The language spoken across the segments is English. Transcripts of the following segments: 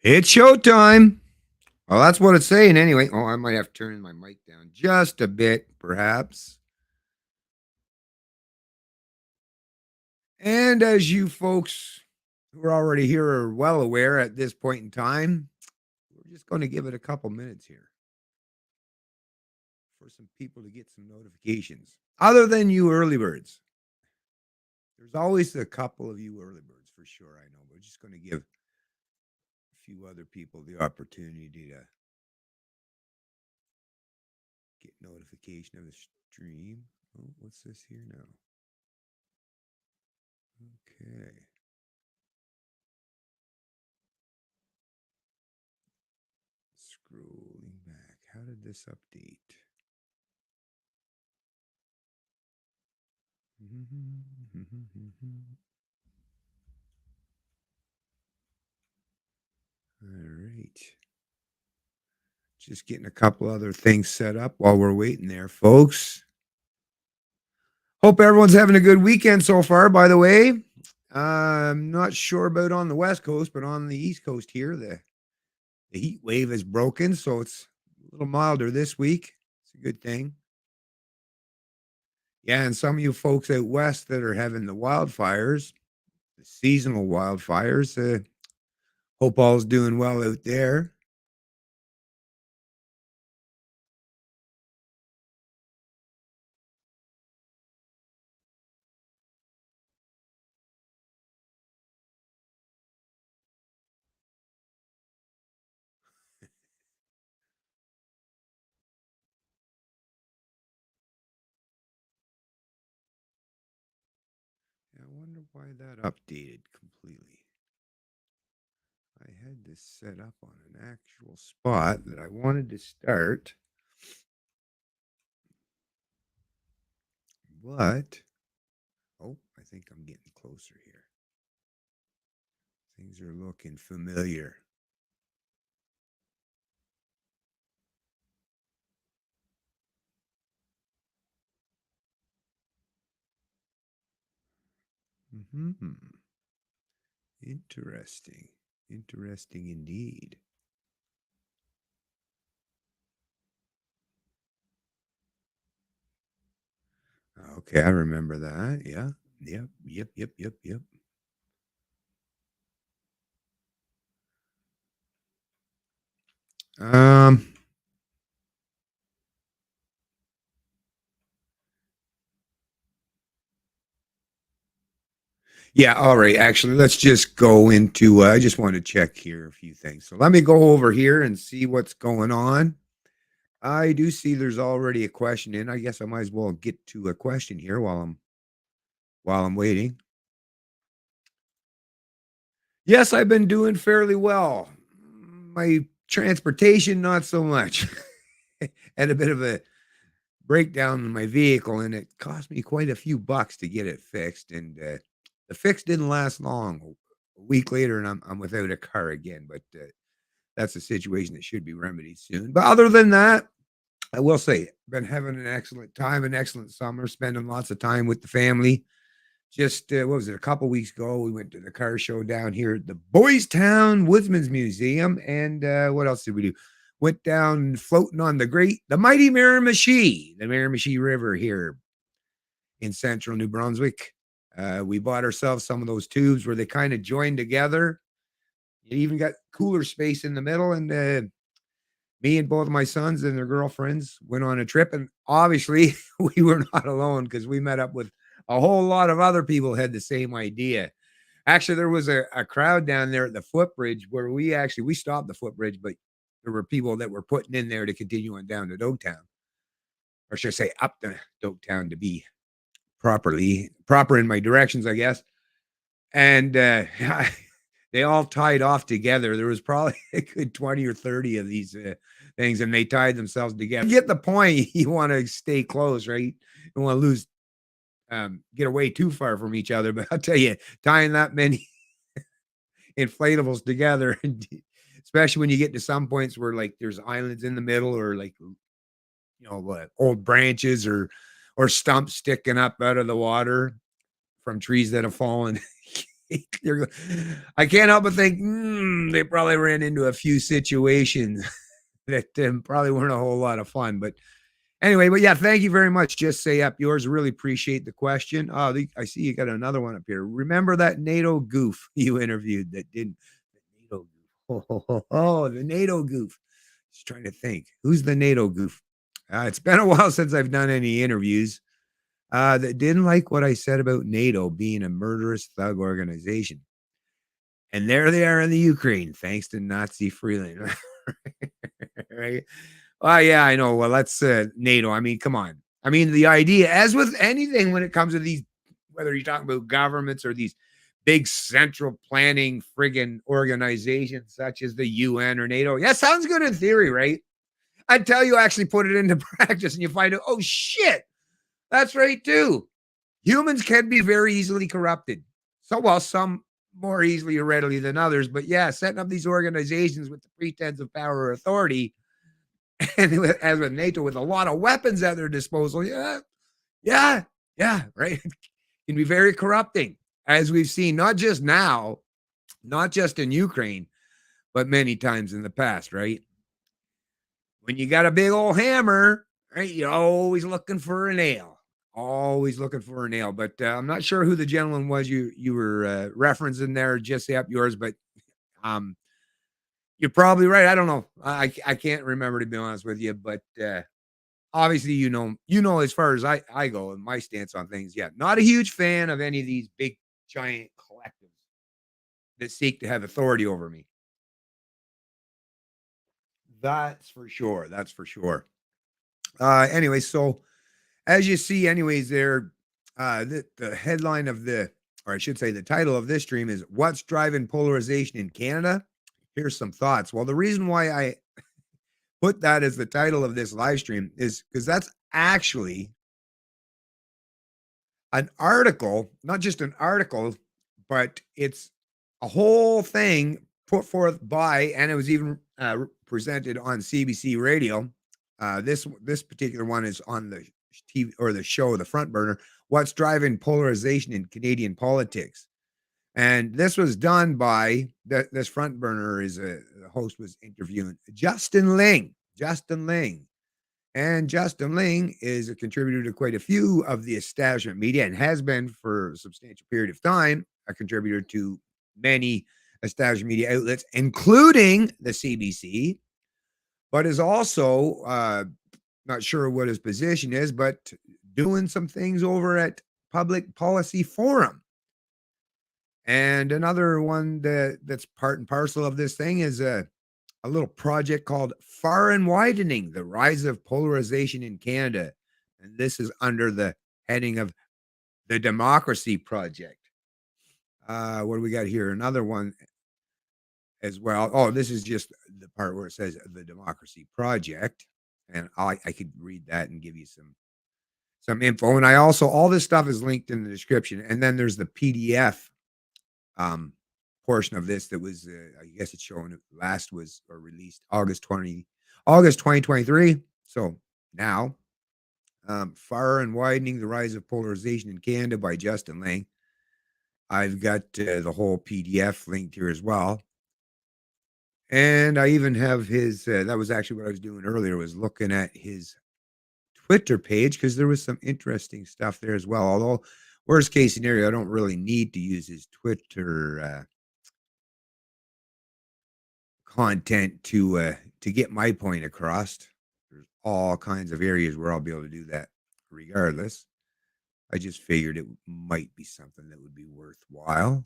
It's showtime. Well, that's what it's saying anyway. Oh, I might have to turn my mic down just a bit, perhaps. And as you folks who are already here are well aware at this point in time, we're just going to give it a couple minutes here for some people to get some notifications. Other than you early birds, there's always a couple of you early birds for sure. I know. We're just going to give a few other people the opportunity to get notification of the stream. Oh, what's this here now? Okay. Scrolling back. How did this update? All right. Just getting a couple other things set up while we're waiting there, folks. Hope everyone's having a good weekend so far, by the way. I'm not sure about on the West Coast, but on the East Coast here, the heat wave is broken, so it's a little milder this week. It's a good thing. Yeah, and some of you folks out west that are having the wildfires, the seasonal wildfires, hope all's doing well out there. I wonder why that updated completely. I had this set up on an actual spot that I wanted to start, but oh, I think I'm getting closer here. Things are looking familiar. Hmm. Interesting. Interesting indeed. Okay, I remember that. Yeah. Yep. Um, yeah, all right. Actually, let's just go into I just want to check here a few things. So let me go over here and see what's going on. I do see there's already a question in. I guess I might as well get to a question here while I'm waiting. Yes, I've been doing fairly well. My transportation, not so much. Had a bit of a breakdown in my vehicle, and it cost me quite a few bucks to get it fixed. And the fix didn't last long. A week later, and I'm without a car again. But that's a situation that should be remedied soon. But other than that, I will say, been having an excellent time, an excellent summer, spending lots of time with the family. Just what was it? A couple weeks ago, we went to the car show down here at the Boys Town Woodsman's Museum, and what else did we do? Went down floating on the mighty Miramichi, the Miramichi River here in central New Brunswick. We bought ourselves some of those tubes where they kind of join together. You even got cooler space in the middle, and me and both of my sons and their girlfriends went on a trip, and obviously we were not alone because we met up with a whole lot of other people had the same idea. Actually, there was a crowd down there at the footbridge where we stopped the footbridge, but there were people that were putting in there to continue on down to Dogtown, or should I say up to Dogtown to be proper in my directions, I guess. And they all tied off together. There was probably a good 20 or 30 of these things, and they tied themselves together. You get the point. You want to stay close, right? You don't want to get away too far from each other. But I'll tell you, tying that many inflatables together, especially when you get to some points where like there's islands in the middle, or like old branches or stumps sticking up out of the water from trees that have fallen. I can't help but think they probably ran into a few situations that probably weren't a whole lot of fun. But anyway, but yeah, thank you very much. Just say up yours. Really appreciate the question. Oh, I see you got another one up here. Remember that NATO goof you interviewed that didn't? The NATO goof. Oh, the NATO goof. Just trying to think. Who's the NATO goof? It's been a while since I've done any interviews that didn't like what I said about NATO being a murderous thug organization. And there they are in the Ukraine, thanks to Nazi Freeland. Right? Oh, yeah, I know. Well, that's NATO. I mean, come on. I mean, the idea, as with anything when it comes to these, whether you're talking about governments or these big central planning friggin' organizations such as the UN or NATO, yeah, sounds good in theory, right? Until you actually put it into practice and you find out, oh, shit, that's right, too. Humans can be very easily corrupted. So, well, some more easily or readily than others. But yeah, setting up these organizations with the pretense of power or authority, and as with NATO, with a lot of weapons at their disposal, yeah, right, can be very corrupting, as we've seen, not just now, not just in Ukraine, but many times in the past, right? When you got a big old hammer, right, you're always looking for a nail. Always looking for a nail. But I'm not sure who the gentleman was you were referencing there. Just say up yours, but um, you're probably right. I don't know. I can't remember, to be honest with you. But obviously, you know, as far as I go and my stance on things, yeah, not a huge fan of any of these big giant collectives that seek to have authority over me. That's for sure. That's for sure. Anyway, so as you see, anyways, there, the headline of or I should say, the title of this stream is "What's Driving Polarization in Canada?" Here's some thoughts. Well, the reason why I put that as the title of this live stream is because that's actually an article, not just an article, but it's a whole thing put forth by, and it was even presented on CBC Radio. This particular one is on the TV or the show, The Front Burner. What's driving polarization in Canadian politics? And this was done by this front burner the host was interviewing Justin Ling. Justin Ling. And Justin Ling is a contributor to quite a few of the establishment media and has been for a substantial period of time a contributor to many establishment media outlets, including the CBC, but is also not sure what his position is, but doing some things over at Public Policy Forum. And another one that's part and parcel of this thing is a little project called Far and Widening, the Rise of Polarization in Canada. And this is under the heading of the Democracy Project. What do we got here? Another one as well. Oh, this is just the part where it says the Democracy Project. And I could read that and give you some info. And I also, all this stuff is linked in the description. And then there's the PDF portion of this that was, I guess it's showing last was or released August 2023. So now, Far and Widening, the Rise of Polarization in Canada by Justin Lang. I've got the whole PDF linked here as well. And I even have his, that was actually what I was doing earlier, was looking at his Twitter page because there was some interesting stuff there as well. Although, worst case scenario, I don't really need to use his Twitter content to get my point across. There's all kinds of areas where I'll be able to do that regardless. I just figured it might be something that would be worthwhile.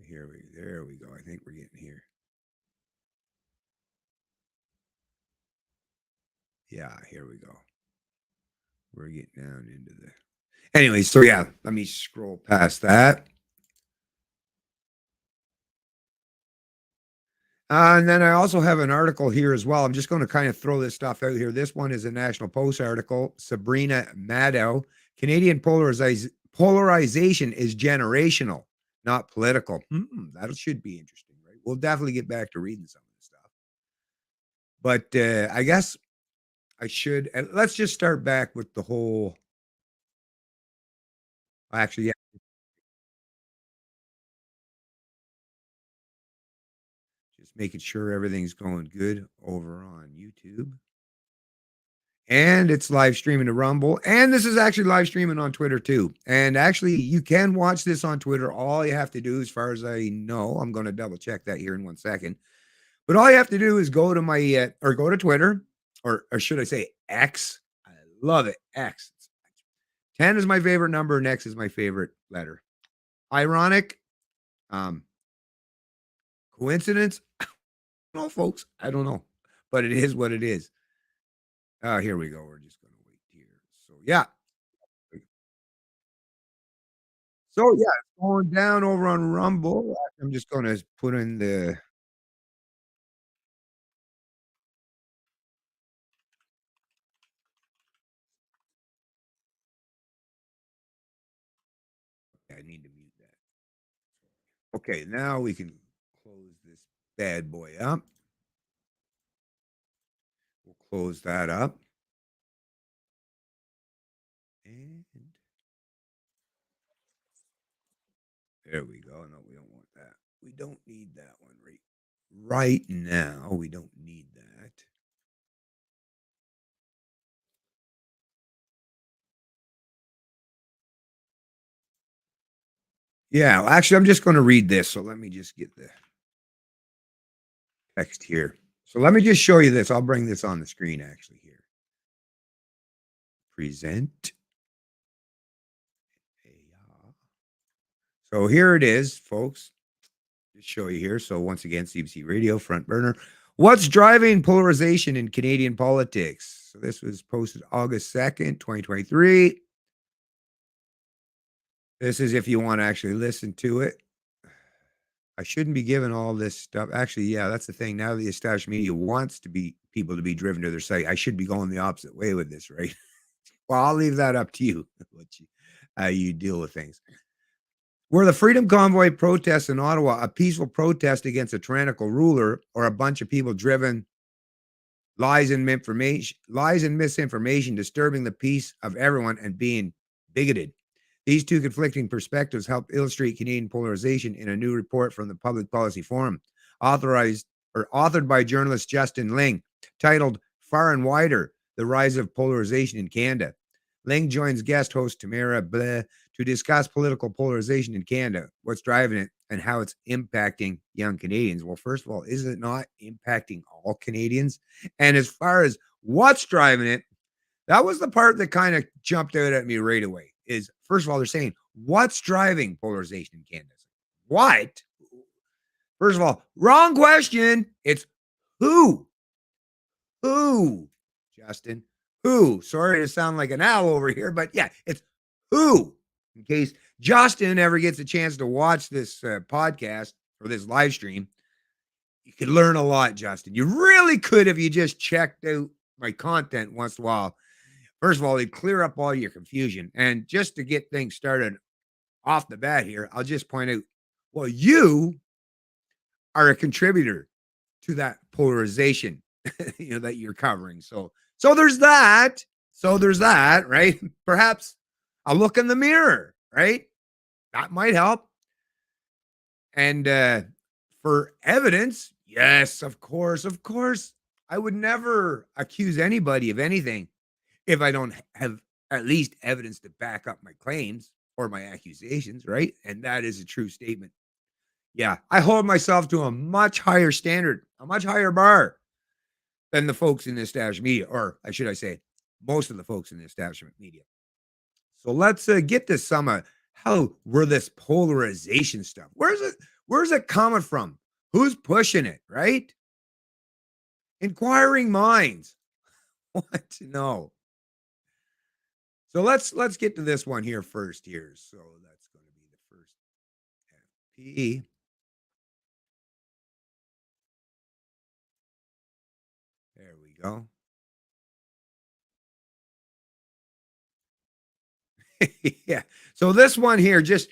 Okay, there we go. I think we're getting here. Yeah, here we go. We're getting down into the. Anyway, so yeah, let me scroll past that. And then I also have an article here as well. I'm just going to kind of throw this stuff out here. This one is a National Post article. Sabrina Maddow, Canadian polarization is generational, not political. That should be interesting, right? We'll definitely get back to reading some of this stuff. But I guess I should and let's just start back with the whole actually, yeah, just making sure everything's going good over on YouTube. And it's live streaming to Rumble, and this is actually live streaming on Twitter too. And actually, you can watch this on Twitter. All you have to do, as far as I know, I'm gonna double check that here in 1 second. But all you have to do is go to my, or go to Twitter, or should I say X? I love it, X. 10 is my favorite number, and X is my favorite letter. Ironic, um, coincidence? No, folks, I don't know, but it is what it is. Here we go. We're just gonna wait here. So yeah. So yeah, it's going down over on Rumble. I'm just gonna put in the I need to mute that. Okay, now we can close this bad boy up. We'll close that up. And there we go. No, we don't want that. We don't need that one right now. We don't need that. Yeah, well, actually, I'm just going to read this. So let me just get the text here. So let me just show you this. I'll bring this on the screen actually here. Present. So here it is, folks. Just show you here. So once again, CBC Radio, front burner. What's driving polarization in Canadian politics? So this was posted August 2nd, 2023. This is if you want to actually listen to it. I shouldn't be giving all this stuff. Actually, yeah, that's the thing. Now the established media wants to be people to be driven to their site. I should be going the opposite way with this, right? Well, I'll leave that up to you, how you deal with things. Were the Freedom Convoy protests in Ottawa a peaceful protest against a tyrannical ruler or a bunch of people driven lies and misinformation, disturbing the peace of everyone and being bigoted? These two conflicting perspectives help illustrate Canadian polarization in a new report from the Public Policy Forum, authored by journalist Justin Ling, titled Far and Wider: The Rise of Polarization in Canada. Ling joins guest host Tamara Bleh to discuss political polarization in Canada, what's driving it, and how it's impacting young Canadians. Well, first of all, is it not impacting all Canadians? And as far as what's driving it, that was the part that kind of jumped out at me right away. Is first of all, they're saying, what's driving polarization in Canada? What? First of all, wrong question. It's who? Who, Justin? Who? Sorry to sound like an owl over here, but yeah, it's who. In case Justin ever gets a chance to watch this podcast or this live stream, you could learn a lot, Justin. You really could if you just checked out my content once in a while. First of all, it'd clear up all your confusion. And just to get things started off the bat here, I'll just point out, well, you are a contributor to that polarization, that you're covering. So there's that. So there's that, right? Perhaps a look in the mirror, right? That might help. And for evidence, yes, of course, of course. I would never accuse anybody of anything if I don't have at least evidence to back up my claims or my accusations, right? And that is a true statement. Yeah, I hold myself to a much higher standard, a much higher bar than the folks in the establishment media, or should I say, most of the folks in the establishment media. So let's get to some of how we're this polarization stuff. Where's it coming from? Who's pushing it, right? Inquiring minds want to know. So let's get to this one here first here. So that's going to be the first FP. There we go. Yeah. So this one here, just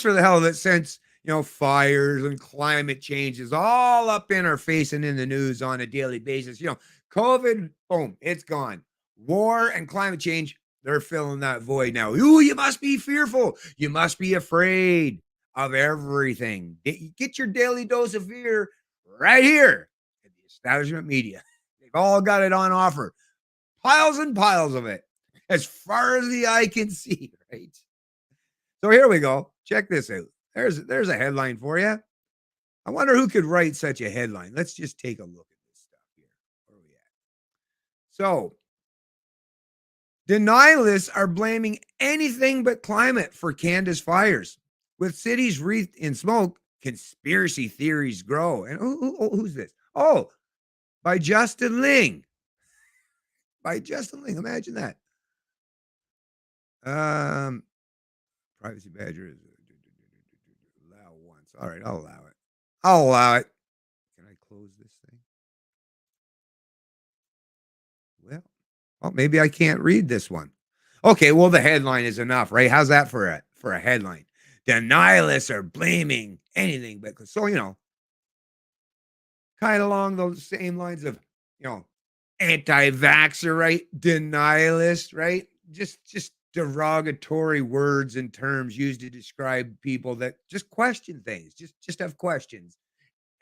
for the hell of it, since fires and climate change is all up in our face and in the news on a daily basis. COVID, boom, it's gone. War and climate change, they're filling that void now. Ooh, you must be fearful. You must be afraid of everything. Get your daily dose of fear right here at the establishment media. They've all got it on offer. Piles and piles of it, as far as the eye can see, right? So here we go. Check this out. There's a headline for you. I wonder who could write such a headline. Let's just take a look at this stuff here. Where are we at? So, denialists are blaming anything but climate for Canada's fires. With cities wreathed in smoke, conspiracy theories grow. And who's this? Oh, by Justin Ling. By Justin Ling. Imagine that. Privacy badger is allow once. All right, I'll allow it. I'll allow it. Can I close this thing? Well, maybe I can't read this one. Okay, well, the headline is enough, right? How's that for a headline? Denialists are blaming anything but kind of along those same lines of anti-vaxxer, right? Denialist, right? Just derogatory words and terms used to describe people that just question things, just have questions,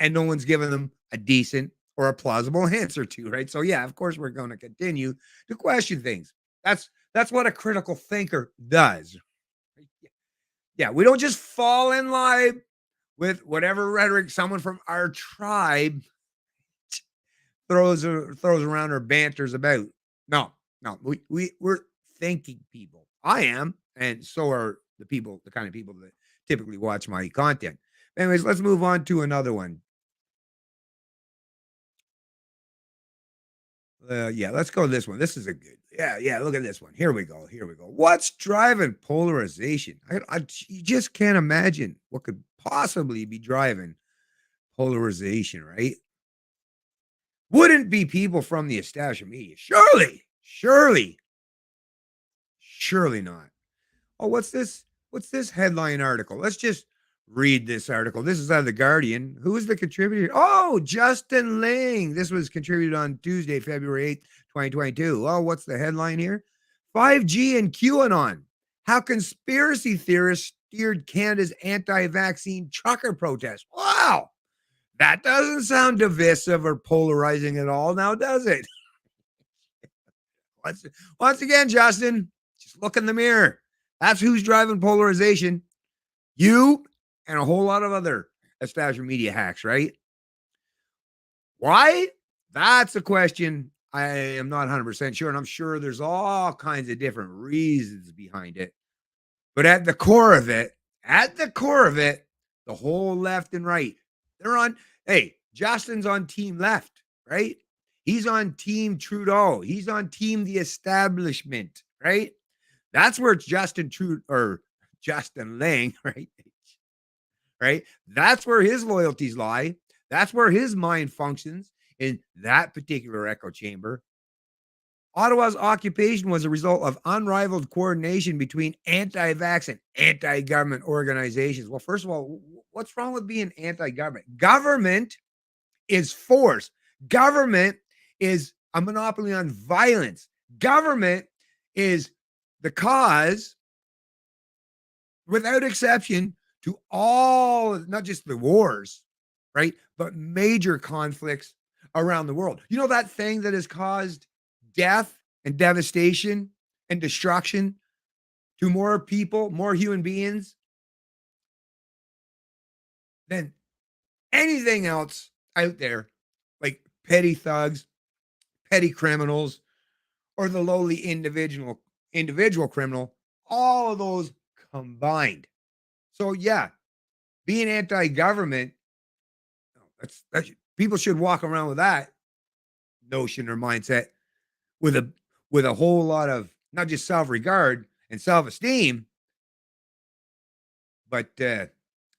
and no one's given them a decent or a plausible answer to, right? So yeah, of course we're going to continue to question things. That's what a critical thinker does. Yeah, we don't just fall in line with whatever rhetoric someone from our tribe throws around or banters about. No, we're thinking people. I am, and so are the kind of people that typically watch my content. Anyways, let's move on to another one. Yeah, let's go to this one. This is a good. Yeah. Look at this one. Here we go. What's driving polarization? You just can't imagine what could possibly be driving polarization, right? Wouldn't be people from the establishment media. Surely not. Oh, what's this? What's this headline article? Let's just read this article. This is out of The Guardian. Who is the contributor? Oh, Justin Ling. This was contributed on Tuesday, February 8th, 2022. Oh, what's the headline here? 5G and QAnon. How conspiracy theorists steered Canada's anti-vaccine trucker protest. Wow. That doesn't sound divisive or polarizing at all now, does it? Once again, Justin, just look in the mirror. That's who's driving polarization. You and a whole lot of other establishment media hacks, right? Why? That's a question I am not 100% sure. And I'm sure there's all kinds of different reasons behind it. But at the core of it, the whole left and right, they're on, hey, Justin's on team left, right? He's on team Trudeau. He's on team the establishment, right? That's where it's Justin Lang, right? Right? That's where his loyalties lie. That's where his mind functions in that particular echo chamber. Ottawa's occupation was a result of unrivaled coordination between anti-vax and anti-government organizations. Well, first of all, what's wrong with being anti-government? Government is force. Government is a monopoly on violence. Government is the cause, without exception, to all, not just the wars, right, but major conflicts around the world. You know that thing that has caused death and devastation and destruction to more people, more human beings than anything else out there, like petty thugs, petty criminals, or the lowly individual criminal, all of those combined. So yeah, being anti-government, that's people should walk around with that notion or mindset with a whole lot of not just self-regard and self-esteem, but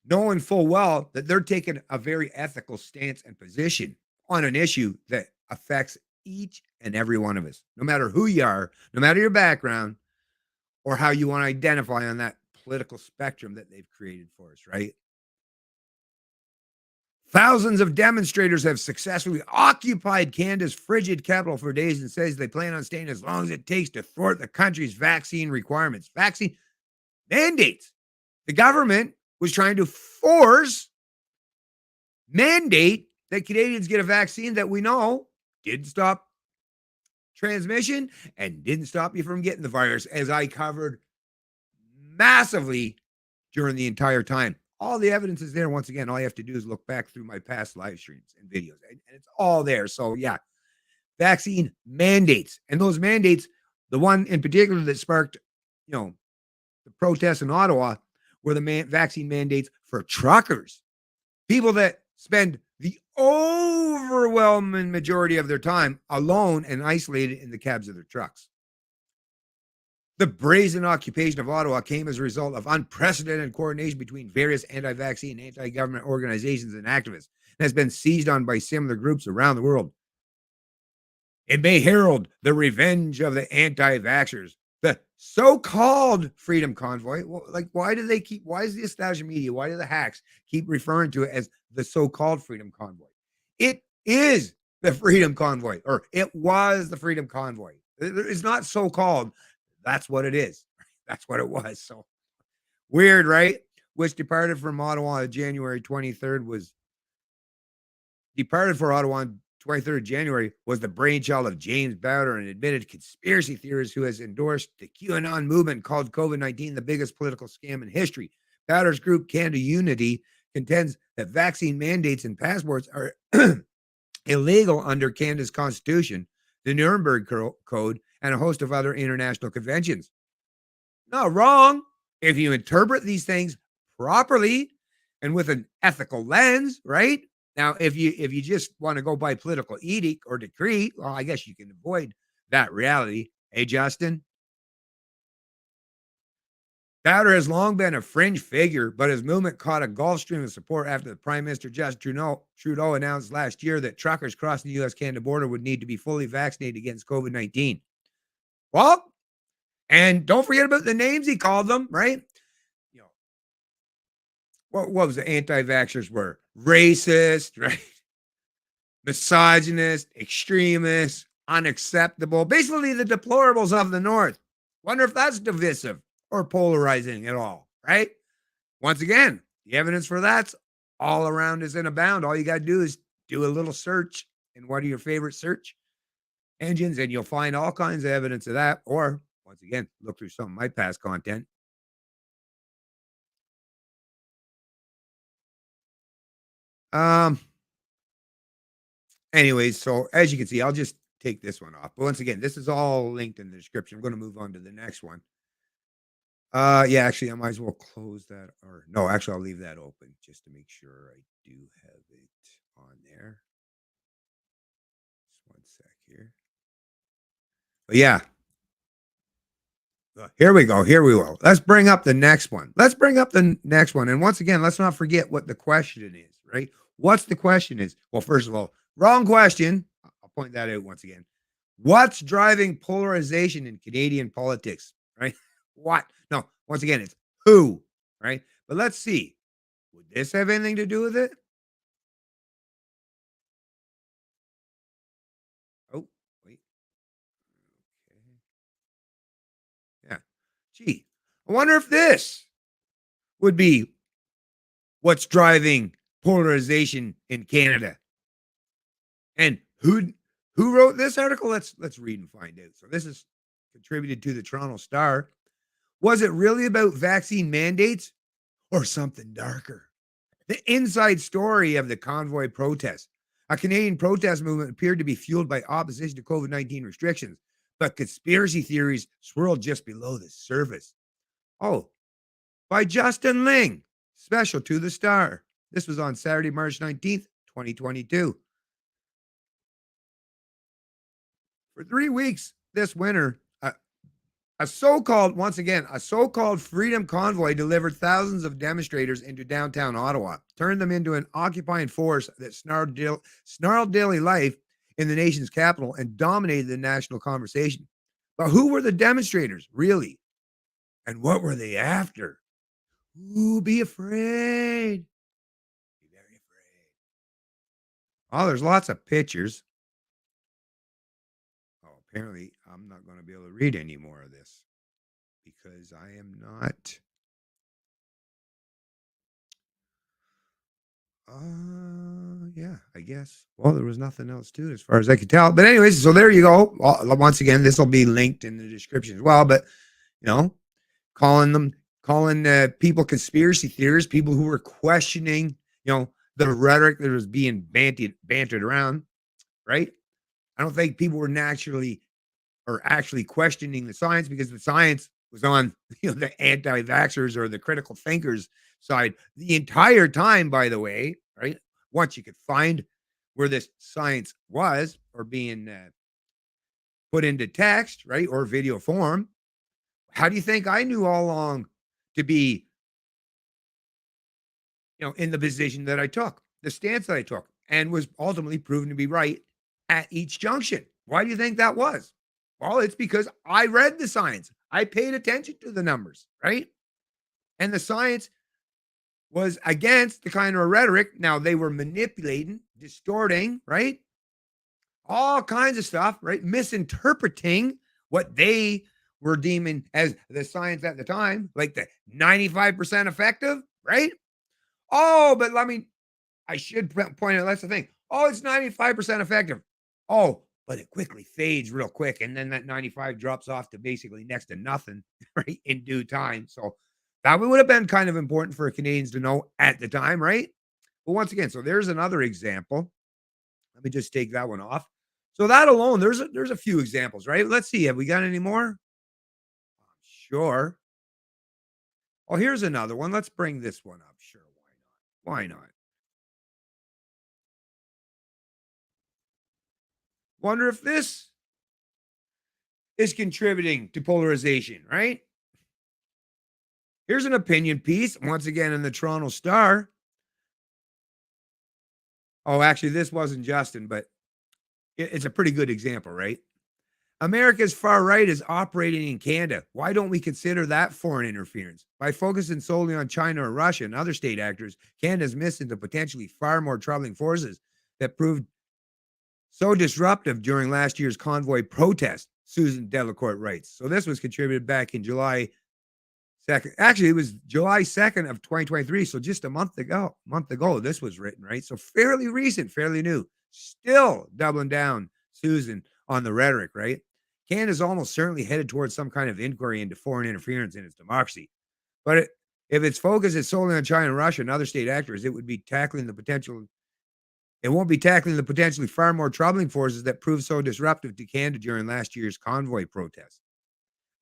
knowing full well that they're taking a very ethical stance and position on an issue that affects each and every one of us, no matter who you are, no matter your background, or how you want to identify on that political spectrum that they've created for us, right? Thousands of demonstrators have successfully occupied Canada's frigid capital for days and says they plan on staying as long as it takes to thwart the country's vaccine requirements. Vaccine mandates. The government was trying to mandate that Canadians get a vaccine that we know didn't stop transmission and didn't stop you from getting the virus, as I covered massively during the entire time. All the evidence is there. Once again, all you have to do is look back through my past live streams and videos, and it's all there. So, yeah, vaccine mandates. And those mandates, the one in particular that sparked, the protests in Ottawa were the vaccine mandates for truckers, people that spend the overwhelming majority of their time alone and isolated in the cabs of their trucks. The brazen occupation of Ottawa came as a result of unprecedented coordination between various anti-vaccine and anti-government organizations and activists, and has been seized on by similar groups around the world. It may herald the revenge of the anti-vaxxers, the so-called Freedom Convoy. Well, why is the establishment media, why do the hacks keep referring to it as the so-called Freedom Convoy? It is the Freedom Convoy, or it was the Freedom Convoy. It's not so-called. That's what it is. That's what it was. So weird, right? Which departed from Ottawa on January 23rd was departed for Ottawa on 23rd January was the brainchild of James Bowder, an admitted conspiracy theorist who has endorsed the QAnon movement, called COVID-19 the biggest political scam in history. Bowder's group, Canada Unity, contends that vaccine mandates and passports are illegal under Canada's Constitution, the Nuremberg Code, and a host of other international conventions. Not wrong if you interpret these things properly and with an ethical lens, right? Now, if you just want to go by political edict or decree, well, I guess you can avoid that reality. Hey, Justin? Bowder has long been a fringe figure, but his movement caught a Gulf Stream of support after the Prime Minister Justin Trudeau announced last year that truckers crossing the U.S.-Canada border would need to be fully vaccinated against COVID-19. Well, and don't forget about the names he called them, right? What was the anti-vaxxers were? Racist, right? Misogynist, extremist, unacceptable. Basically the deplorables of the North. Wonder if that's divisive or polarizing at all, right? Once again, the evidence for that's all around us and abound. All you got to do is do a little search in one of your favorite search engines, and you'll find all kinds of evidence of that. Or, once again, look through some of my past content. Anyways, so as you can see, I'll just take this one off. But once again, this is all linked in the description. I'm going to move on to the next one. Yeah, actually, I might as well close that. Or no, actually, I'll leave that open just to make sure I do have it on there. Just one sec here. But yeah. Here we go. Here we go. Let's bring up the next one. And once again, let's not forget what the question is, right? What's the question is? Well, first of all, wrong question. I'll point that out once again. What's driving polarization in Canadian politics, right? What? No, once again, it's who, right? But let's see. Would this have anything to do with it? Oh, wait. Okay. Yeah. Gee, I wonder if this would be what's driving polarization in Canada. And who wrote this article? Let's read and find out. So this is contributed to the Toronto Star. Was it really about vaccine mandates or something darker? The inside story of the convoy protest. A Canadian protest movement appeared to be fueled by opposition to COVID-19 restrictions, but conspiracy theories swirled just below the surface. Oh, by Justin Ling, special to the Star. This was on Saturday, March 19th, 2022. For 3 weeks this winter, a so-called freedom convoy delivered thousands of demonstrators into downtown Ottawa, turned them into an occupying force that snarled daily life in the nation's capital and dominated the national conversation. But who were the demonstrators, really? And what were they after? Ooh, be afraid. Be very afraid. Oh, there's lots of pictures. Oh, apparently I'm not going to be able to read any more of this because I am not. Yeah, I guess. Well, there was nothing else to it as far as I could tell. But anyways, so there you go. Once again, this will be linked in the description as well. But you know, calling them, calling people conspiracy theorists, people who were questioning, the rhetoric that was being bantered around, right? I don't think people were naturally or actually questioning the science because the science was on the anti-vaxxers or the critical thinkers side the entire time, by the way, right? Once you could find where this science was or being put into text, right, or video form, how do you think I knew all along to be, in the position that I took, the stance that I took, and was ultimately proven to be right at each junction? Why do you think that was? Well, it's because I read the science. I paid attention to the numbers, right? And the science was against the kind of rhetoric. Now they were manipulating, distorting, right? All kinds of stuff, right? Misinterpreting what they were deeming as the science at the time, like the 95% effective, right? Oh, but I should point out that's the thing. Oh, it's 95% effective. Oh, but it quickly fades real quick. And then that 95 drops off to basically next to nothing, right? In due time. So that would have been kind of important for Canadians to know at the time, right? But once again, so there's another example. Let me just take that one off. So that alone, there's a few examples, right? Let's see. Have we got any more? Sure. Oh, here's another one. Let's bring this one up. Sure. Why not? Why not? Wonder if this is contributing to polarization, right? Here's an opinion piece, once again in the Toronto Star. Oh, actually, this wasn't Justin, but it's a pretty good example, right? America's far right is operating in Canada. Why don't we consider that foreign interference? By focusing solely on China or Russia and other state actors, Canada's missing the potentially far more troubling forces that proved so disruptive during last year's convoy protest, Susan Delacourt writes. So this was contributed back in July 2nd. Actually, it was July 2nd of 2023. So just a month ago, this was written, right? So fairly recent, fairly new. Still doubling down, Susan, on the rhetoric, right? Canada's almost certainly headed towards some kind of inquiry into foreign interference in its democracy. But if its focus is solely on China and Russia and other state actors, it won't be tackling the potentially far more troubling forces that proved so disruptive to Canada during last year's convoy protest.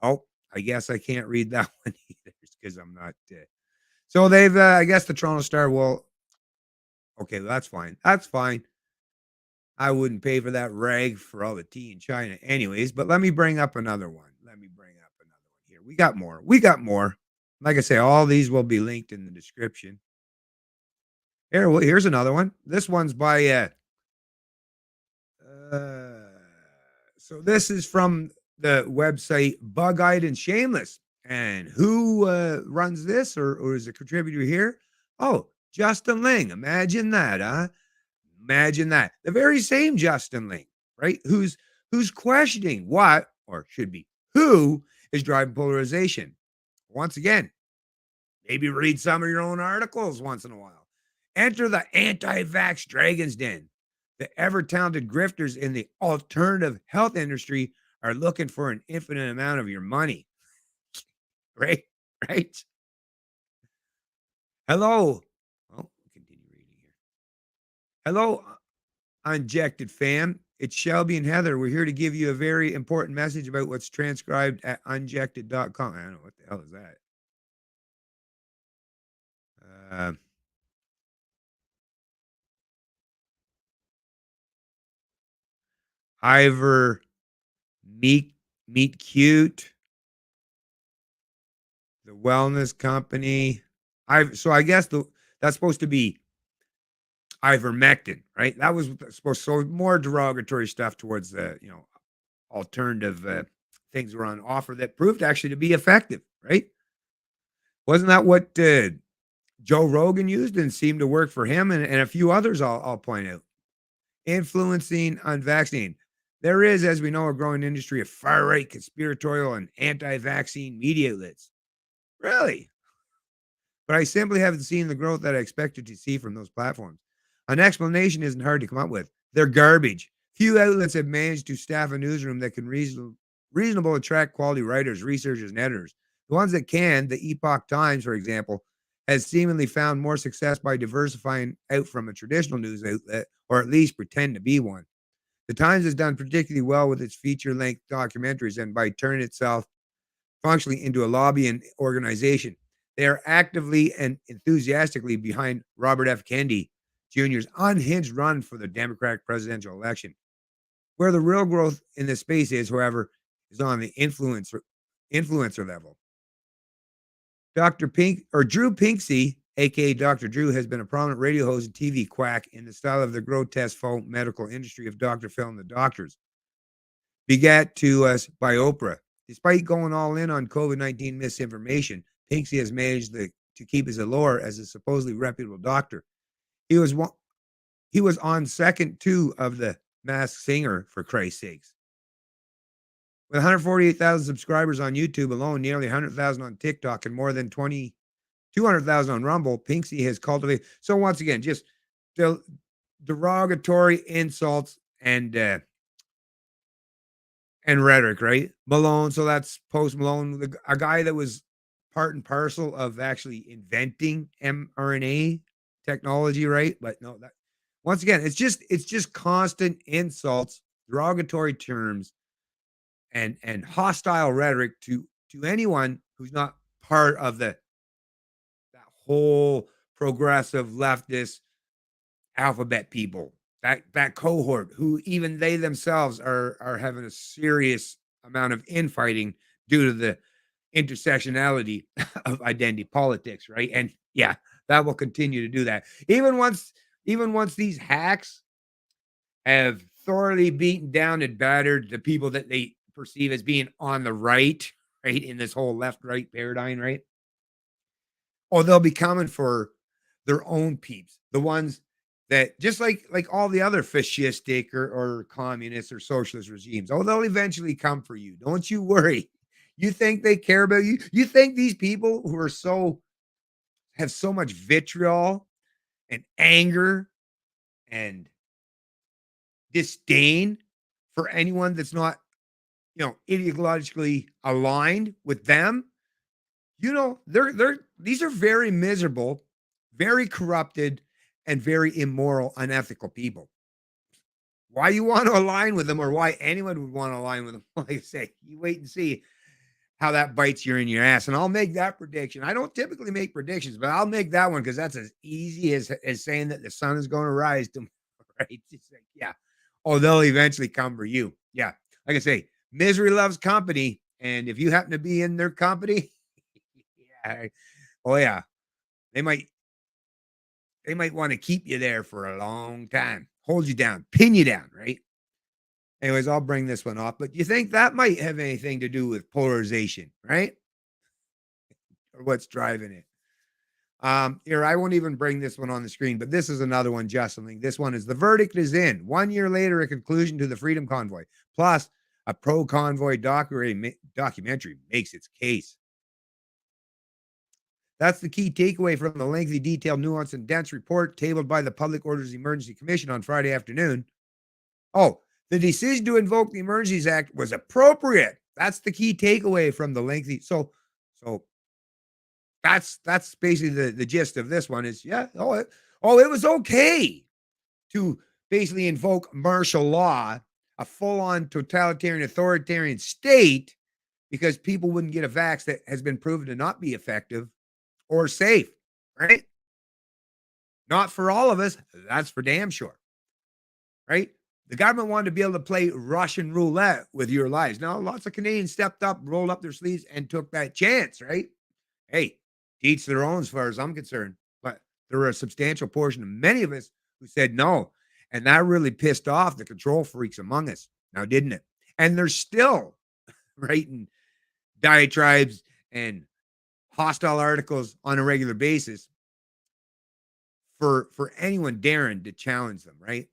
Oh, I guess I can't read that one either because I'm not. So they've, I guess the Toronto Star will. Okay, that's fine. That's fine. I wouldn't pay for that rag for all the tea in China, anyways. But let me bring up another one. Let me bring up another one here. We got more. We got more. Like I say, all these will be linked in the description. Here's another one. This one's by uh so this is from the website Bug-Eyed and Shameless. And who runs this or is a contributor here? Oh, Justin Ling. Imagine that, huh? Imagine that. The very same Justin Ling, right? Who's questioning what, or should be who is driving polarization. Once again, maybe read some of your own articles once in a while. Enter the anti-vax dragon's den. The ever-talented grifters in the alternative health industry are looking for an infinite amount of your money. Right? Right? Hello. Oh, continue reading here. Hello, Unjected fam. It's Shelby and Heather. We're here to give you a very important message about what's transcribed at unjected.com. I don't know what the hell is that. Uh, Ivor Meet Cute, the wellness company. I guess that's supposed to be ivermectin, right? That was supposed so more derogatory stuff towards the alternative things were on offer that proved actually to be effective, right? Wasn't that what Joe Rogan used and seemed to work for him and a few others? I'll point out. influencing unvaccinated. There is, as we know, a growing industry of far-right conspiratorial and anti-vaccine media outlets. Really? But I simply haven't seen the growth that I expected to see from those platforms. An explanation isn't hard to come up with. They're garbage. Few outlets have managed to staff a newsroom that can reasonable attract quality writers, researchers, and editors. The ones that can, the Epoch Times, for example, has seemingly found more success by diversifying out from a traditional news outlet, or at least pretend to be one. The Times has done particularly well with its feature-length documentaries and by turning itself functionally into a lobbying organization. They are actively and enthusiastically behind Robert F. Kennedy Jr.'s unhinged run for the Democratic presidential election. Where the real growth in this space is, however, is on the influencer level. Dr. Pink or Drew Pinksy, aka Dr. Drew, has been a prominent radio host and TV quack in the style of the grotesque faux medical industry of Dr. Phil and the Doctors, begat to us by Oprah. Despite going all in on COVID-19 misinformation, Pinksy has managed to keep his allure as a supposedly reputable doctor. He was he was on second two of the Masked Singer, for Christ's sakes. With 148,000 subscribers on YouTube alone, nearly 100,000 on TikTok, and more than 200,000 on Rumble, Pinksy has cultivated. So once again, just derogatory insults and rhetoric, right? Malone, so that's Post Malone, a guy that was part and parcel of actually inventing mRNA technology, right? But no, that once again, it's just constant insults, derogatory terms, and hostile rhetoric to anyone who's not part of that whole progressive leftist alphabet people, that cohort who even they themselves are having a serious amount of infighting due to the intersectionality of identity politics, right? And yeah, that will continue to do that. Even once these hacks have thoroughly beaten down and battered the people that they perceive as being on the right, right, in this whole left-right paradigm, right? Or they'll be coming for their own peeps, the ones that just like all the other fascistic or communist or socialist regimes. Oh, they'll eventually come for you. Don't you worry. You think they care about you? You think these people who are have so much vitriol and anger and disdain for anyone that's not, ideologically aligned with them? They're these are very miserable, very corrupted, and very immoral, unethical people. Why you want to align with them, or why anyone would want to align with them? Like I say, you wait and see how that bites you in your ass. And I'll make that prediction. I don't typically make predictions, but I'll make that one because that's as easy as saying that the sun is going to rise tomorrow, right? It's like, yeah. Oh, they'll eventually come for you. Yeah. Like I say, misery loves company. And if you happen to be in their company, yeah. Oh yeah. They might want to keep you there for a long time, hold you down, pin you down, right? Anyways, I'll bring this one off, but you think that might have anything to do with polarization, right? Or what's driving it? Here, I won't even bring this one on the screen, but this is another one, Justin. This one is: the verdict is in. 1 year later, a conclusion to the Freedom Convoy. Plus, a pro-convoy documentary makes its case. That's the key takeaway from the lengthy, detailed, nuanced, and dense report tabled by the Public Orders Emergency Commission on Friday afternoon. Oh, the decision to invoke the Emergencies Act was appropriate. That's the key takeaway from the lengthy. So that's basically the gist of this one is, yeah, it was okay to basically invoke martial law, a full-on totalitarian, authoritarian state, because people wouldn't get a vax that has been proven to not be effective or safe, right? Not for all of us. That's for damn sure, right? The government wanted to be able to play Russian roulette with your lives. Now, lots of Canadians stepped up, rolled up their sleeves, and took that chance, right? Hey, each their own as far as I'm concerned. But there were a substantial portion of many of us who said no. And that really pissed off the control freaks among us, now didn't it? And they're still writing diatribes and hostile articles on a regular basis for anyone daring to challenge them, right?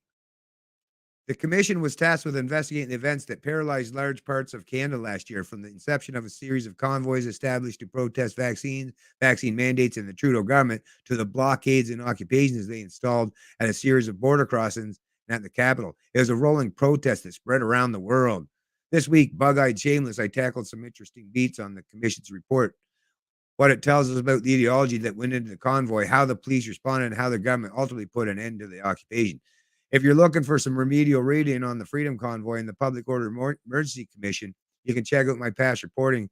The commission was tasked with investigating the events that paralyzed large parts of Canada last year, from the inception of a series of convoys established to protest vaccine mandates in the Trudeau government, to the blockades and occupations they installed at a series of border crossings and at the capital. It was a rolling protest that spread around the world. This week, bug-eyed shameless, I tackled some interesting beats on the commission's report, what it tells us about the ideology that went into the convoy, how the police responded, and how the government ultimately put an end to the occupation. If you're looking for some remedial reading on the Freedom Convoy and the Public Order Emergency Commission, you can check out my past reporting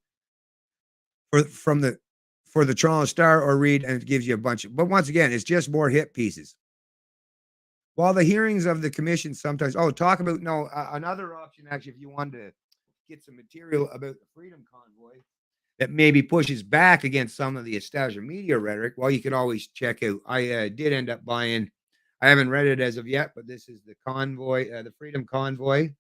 from the for the Toronto Star, or read, and it gives you a bunch of, but once again, it's just more hit pieces. While the hearings of the commission sometimes, talk about, no, another option, actually, if you wanted to get some material about the Freedom Convoy that maybe pushes back against some of the established media rhetoric, well, you could always check out. I did end up buying, I haven't read it as of yet, but this is the Convoy, the Freedom Convoy,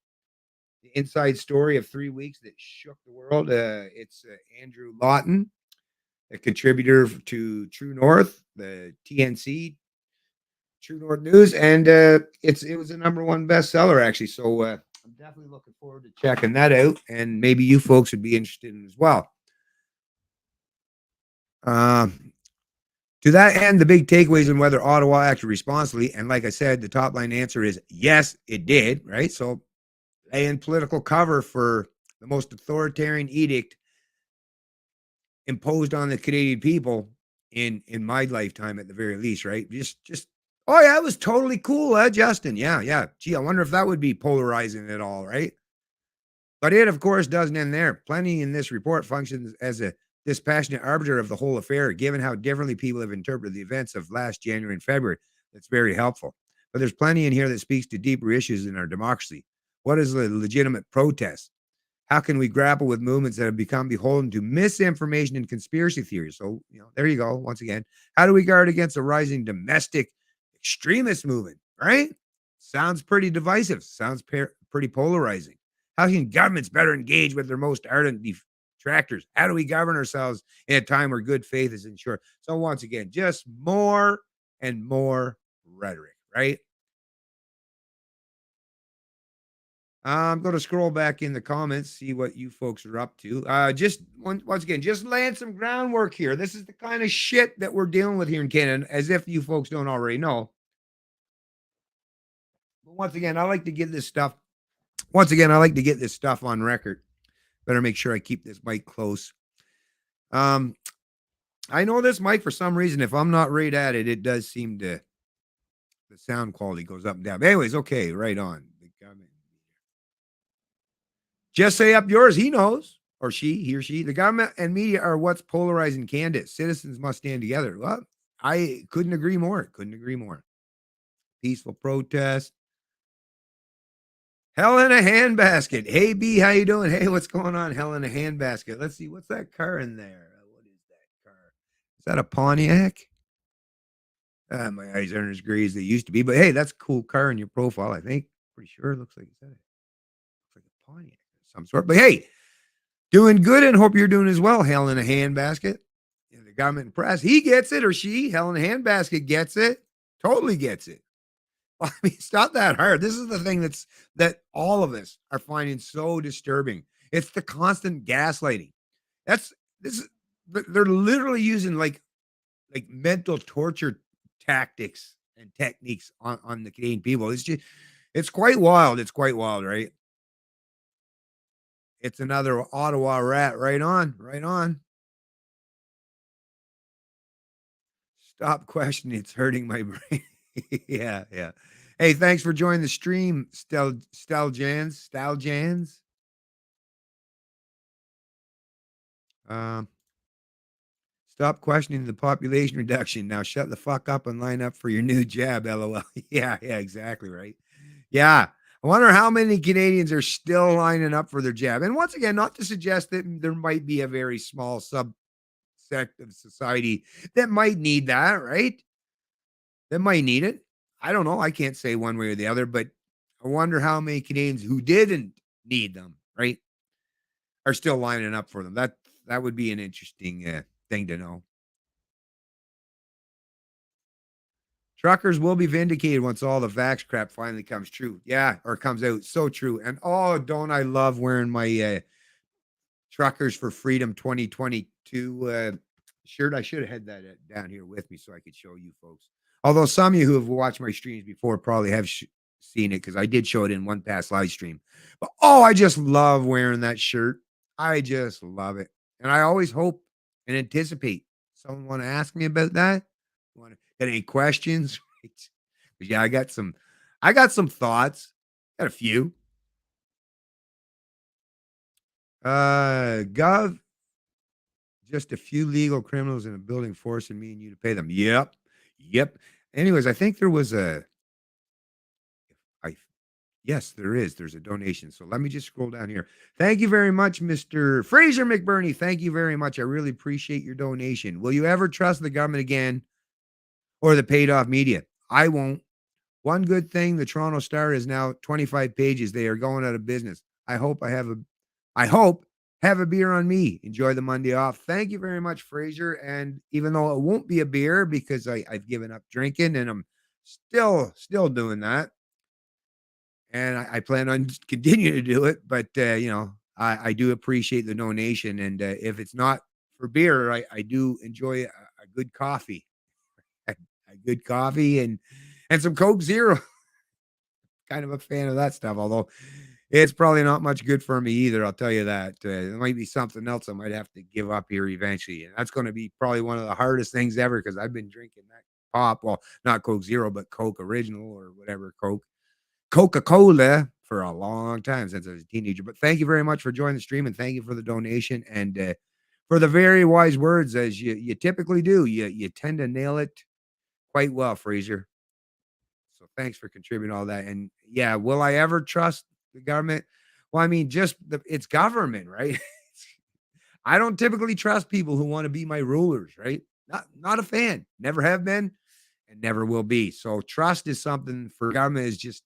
the inside story of 3 weeks that shook the world. It's Andrew Lawton, a contributor to True North, the TNC, True North News, and it was a #1 bestseller, actually. So I'm definitely looking forward to checking that out, and maybe you folks would be interested in as well. To that end, the big takeaways on whether Ottawa acted responsibly, and like I said, the top line answer is yes, it did, right? So, laying political cover for the most authoritarian edict imposed on the Canadian people in my lifetime, at the very least, right? Just oh yeah, it was totally cool, Justin. Yeah, yeah. Gee, I wonder if that would be polarizing at all, right? But it, of course, doesn't end there. Plenty in this report functions as a dispassionate arbiter of the whole affair, given how differently people have interpreted the events of last January and February. That's very helpful. But there's plenty in here that speaks to deeper issues in our democracy. What is a legitimate protest? How can we grapple with movements that have become beholden to misinformation and conspiracy theories? So, there you go. Once again, how do we guard against a rising domestic extremist movement, right? Sounds pretty divisive. Sounds pretty polarizing. How can governments better engage with their most ardent detractors? How do we govern ourselves in a time where good faith is ensured? So once again, just more and more rhetoric, right? I'm going to scroll back in the comments, see what you folks are up to. Just once again, just laying some groundwork here. This is the kind of shit that we're dealing with here in Canada, as if you folks don't already know. But once again, I like to get this stuff. Once again, I like to get this stuff on record. Better make sure I keep this mic close. I know this mic, for some reason, if I'm not right at it, it does seem to, the sound quality goes up and down. But anyways, okay, right on. Just say up yours. He knows, or he or she. The government and media are what's polarizing candidates. Citizens must stand together. Well, I couldn't agree more. Couldn't agree more. Peaceful protest. Hell in a handbasket. Hey, B, how you doing? Hey, what's going on? Hell in a handbasket. Let's see. What's that car in there? What is that car? Is that a Pontiac? My eyes aren't as gray as they used to be, but hey, that's a cool car in your profile, I think. Pretty sure it looks like it's like a Pontiac of some sort. But hey, doing good, and hope you're doing as well. Hell in a handbasket. The government and press, he gets it, or she, hell in a handbasket, gets it. Totally gets it. I mean, it's not that hard. This is the thing that all of us are finding so disturbing. It's the constant gaslighting. This is, they're literally using like mental torture tactics and techniques on the Canadian people. It's quite wild. It's quite wild, right? It's another Ottawa rat. Right on, right on. Stop questioning. It's hurting my brain. Yeah, yeah. Hey, thanks for joining the stream, Staljans. Um, Stop questioning the population reduction. Now shut the fuck up and line up for your new jab, LOL. Yeah, yeah, exactly, right. Yeah. I wonder how many Canadians are still lining up for their jab. And once again, not to suggest that there might be a very small subsect of society that might need that, right? That might need it. I don't know. I can't say one way or the other, but I wonder how many Canadians who didn't need them, right, are still lining up for them. That would be an interesting thing to know. Truckers will be vindicated once all the vax crap finally comes true. Yeah, or comes out. So true. And oh, don't I love wearing my Truckers for Freedom 2022 shirt. I should have had that down here with me so I could show you folks. Although some of you who have watched my streams before probably have seen it because I did show it in one past live stream. But oh, I just love wearing that shirt. I just love it. And I always hope and anticipate someone want to ask me about that. Want to get any questions? But yeah, I got some thoughts. Got a few. Gov, just a few legal criminals in a building forcing me and you to pay them. Yep. Yep. Anyways, I think there was I yes, there is. There's a donation. So let me just scroll down here. Thank you very much, Mr. Fraser McBurney. Thank you very much. I really appreciate your donation. Will you ever trust the government again or the paid off media? I won't. One good thing, the Toronto Star is now 25 pages. They are going out of business. I hope have a beer on me. Enjoy the Monday off. Thank you very much, Fraser. And even though it won't be a beer because I've given up drinking and I'm still doing that. And I plan on continuing to do it. But I do appreciate the donation. And if it's not for beer, I do enjoy a good coffee. A good coffee and some Coke Zero. Kind of a fan of that stuff, although it's probably not much good for me either. I'll tell you that. There might be something else I might have to give up here eventually. And that's going to be probably one of the hardest things ever because I've been drinking that pop. Well, not Coke Zero, but Coke Original or whatever Coca-Cola for a long time since I was a teenager. But thank you very much for joining the stream and thank you for the donation and for the very wise words as you typically do. You tend to nail it quite well, Fraser. So thanks for contributing all that. And yeah, will I ever trust the government? Well, I mean, it's government, right? I don't typically trust people who want to be my rulers, right? Not a fan. Never have been and never will be. So trust is something for government is just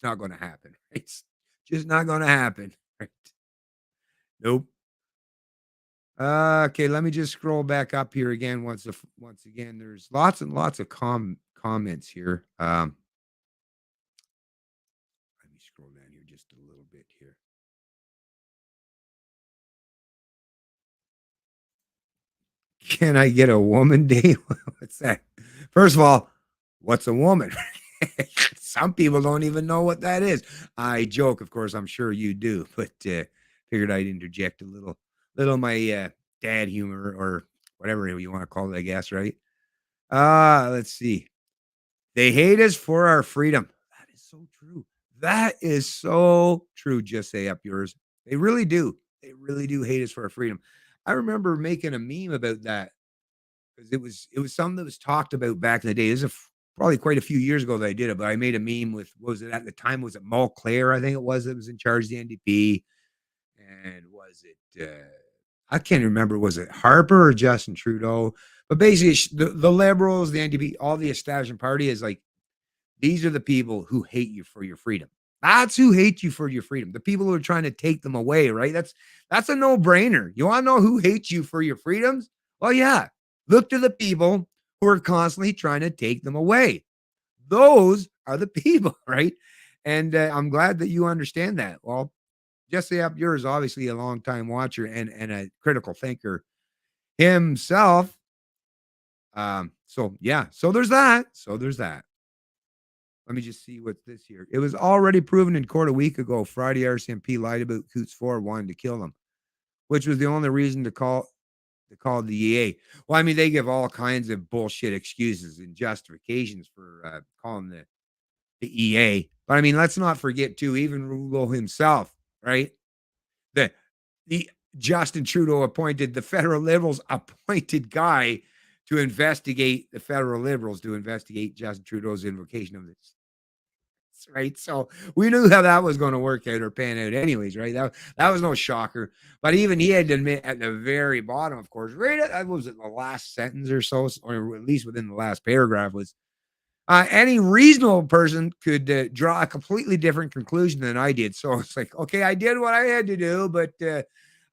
not going to happen. It's just not going to happen. Right? Nope. Okay, let me just scroll back up here again. Once again, there's lots and lots of comments here. Let me scroll down here just a little bit here. Can I get a woman day? What's that? First of all, what's a woman? Some people don't even know what that is. I joke, of course. I'm sure you do, but figured I'd interject a little of my dad humor or whatever you want to call it. I guess, right? Let's see. They hate us for our freedom. That is so true. That is so true. Just say up yours. They really do. They really do hate us for our freedom. I remember making a meme about that because it was something that was talked about back in the day. This is probably quite a few years ago that I did it, but I made a meme with what was it at the time? Was it Mulclair? I think it was that was in charge of the NDP. And was it I can't remember, was it Harper or Justin Trudeau? But basically the liberals, the NDP, all the establishment party is like these are the people who hate you for your freedom. That's who hate you for your freedom. The people who are trying to take them away, right? That's a no-brainer. You want to know who hates you for your freedoms? Well, yeah. Look to the people who are constantly trying to take them away. Those are the people, right? And I'm glad that you understand that. Well, Jesse Up yours, obviously a long-time watcher and a critical thinker himself. So yeah, so there's that. Let me just see what's this here. It was already proven in court a week ago. Friday, RCMP lied about Coots 4 wanting to kill them, which was the only reason to call the EA. Well, I mean, they give all kinds of bullshit excuses and justifications for calling the EA. But I mean, let's not forget too, even Rouleau himself, right? The Justin Trudeau appointed the federal Liberals appointed guy to investigate the federal Liberals to investigate Justin Trudeau's invocation of this. Right. So we knew how that was going to work out or pan out anyways, right? That was no shocker. But even he had to admit at the very bottom, of course, right at was it the last sentence or so, or at least within the last paragraph was any reasonable person could draw a completely different conclusion than I did. So it's like, okay, I did what I had to do, but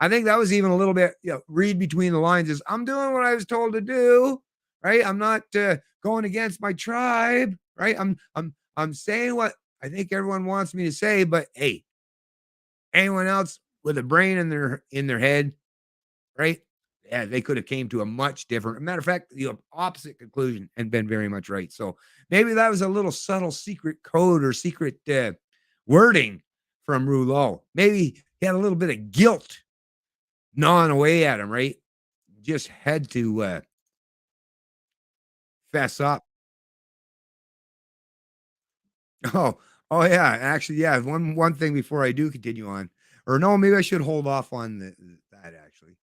I think that was even a little bit, read between the lines is I'm doing what I was told to do, right? I'm not going against my tribe, right? I'm saying what I think everyone wants me to say, but hey, anyone else with a brain in their head, right? Yeah, they could have came to a much different matter of fact, the opposite conclusion and been very much right. So maybe that was a little subtle secret code or secret wording from Rouleau. Maybe he had a little bit of guilt gnawing away at him, right? Just had to fess up. Oh, oh yeah. Actually, yeah. One thing before I do continue on, or no, maybe I should hold off on that actually.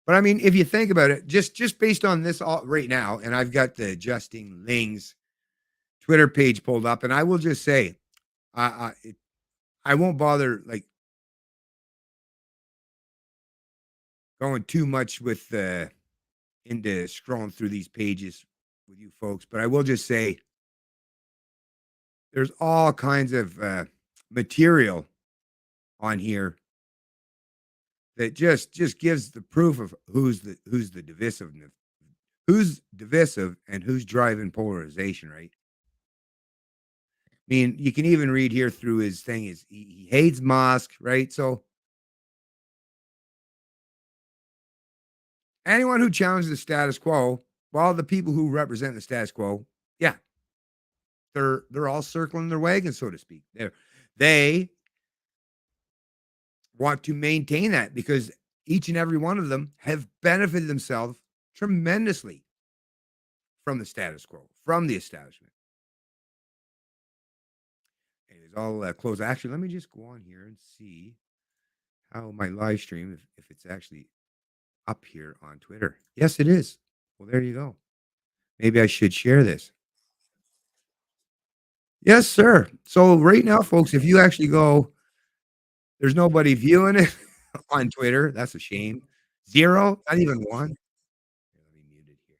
But I mean, if you think about it, just based on this all right now, and I've got the Justin Ling's Twitter page pulled up, and I will just say, I won't bother like going too much with into scrolling through these pages with you folks, but I will just say there's all kinds of material on here that just gives the proof of who's the divisive, who's divisive and who's driving polarization, right? I mean, you can even read here through his thing is he hates Musk, right? So anyone who challenges the status quo, well, the people who represent the status quo, yeah, they're all circling their wagon, so to speak. They want to maintain that because each and every one of them have benefited themselves tremendously from the status quo, from the establishment. Anyways, I'll close. Actually, let me just go on here and see how my live stream, if it's actually up here on Twitter. Yes, it is. Well, there you go. Maybe I should share this. Yes, sir. So right now, folks, if you actually go, there's nobody viewing it on Twitter. That's a shame. Zero, not even one. Here, let me mute it here.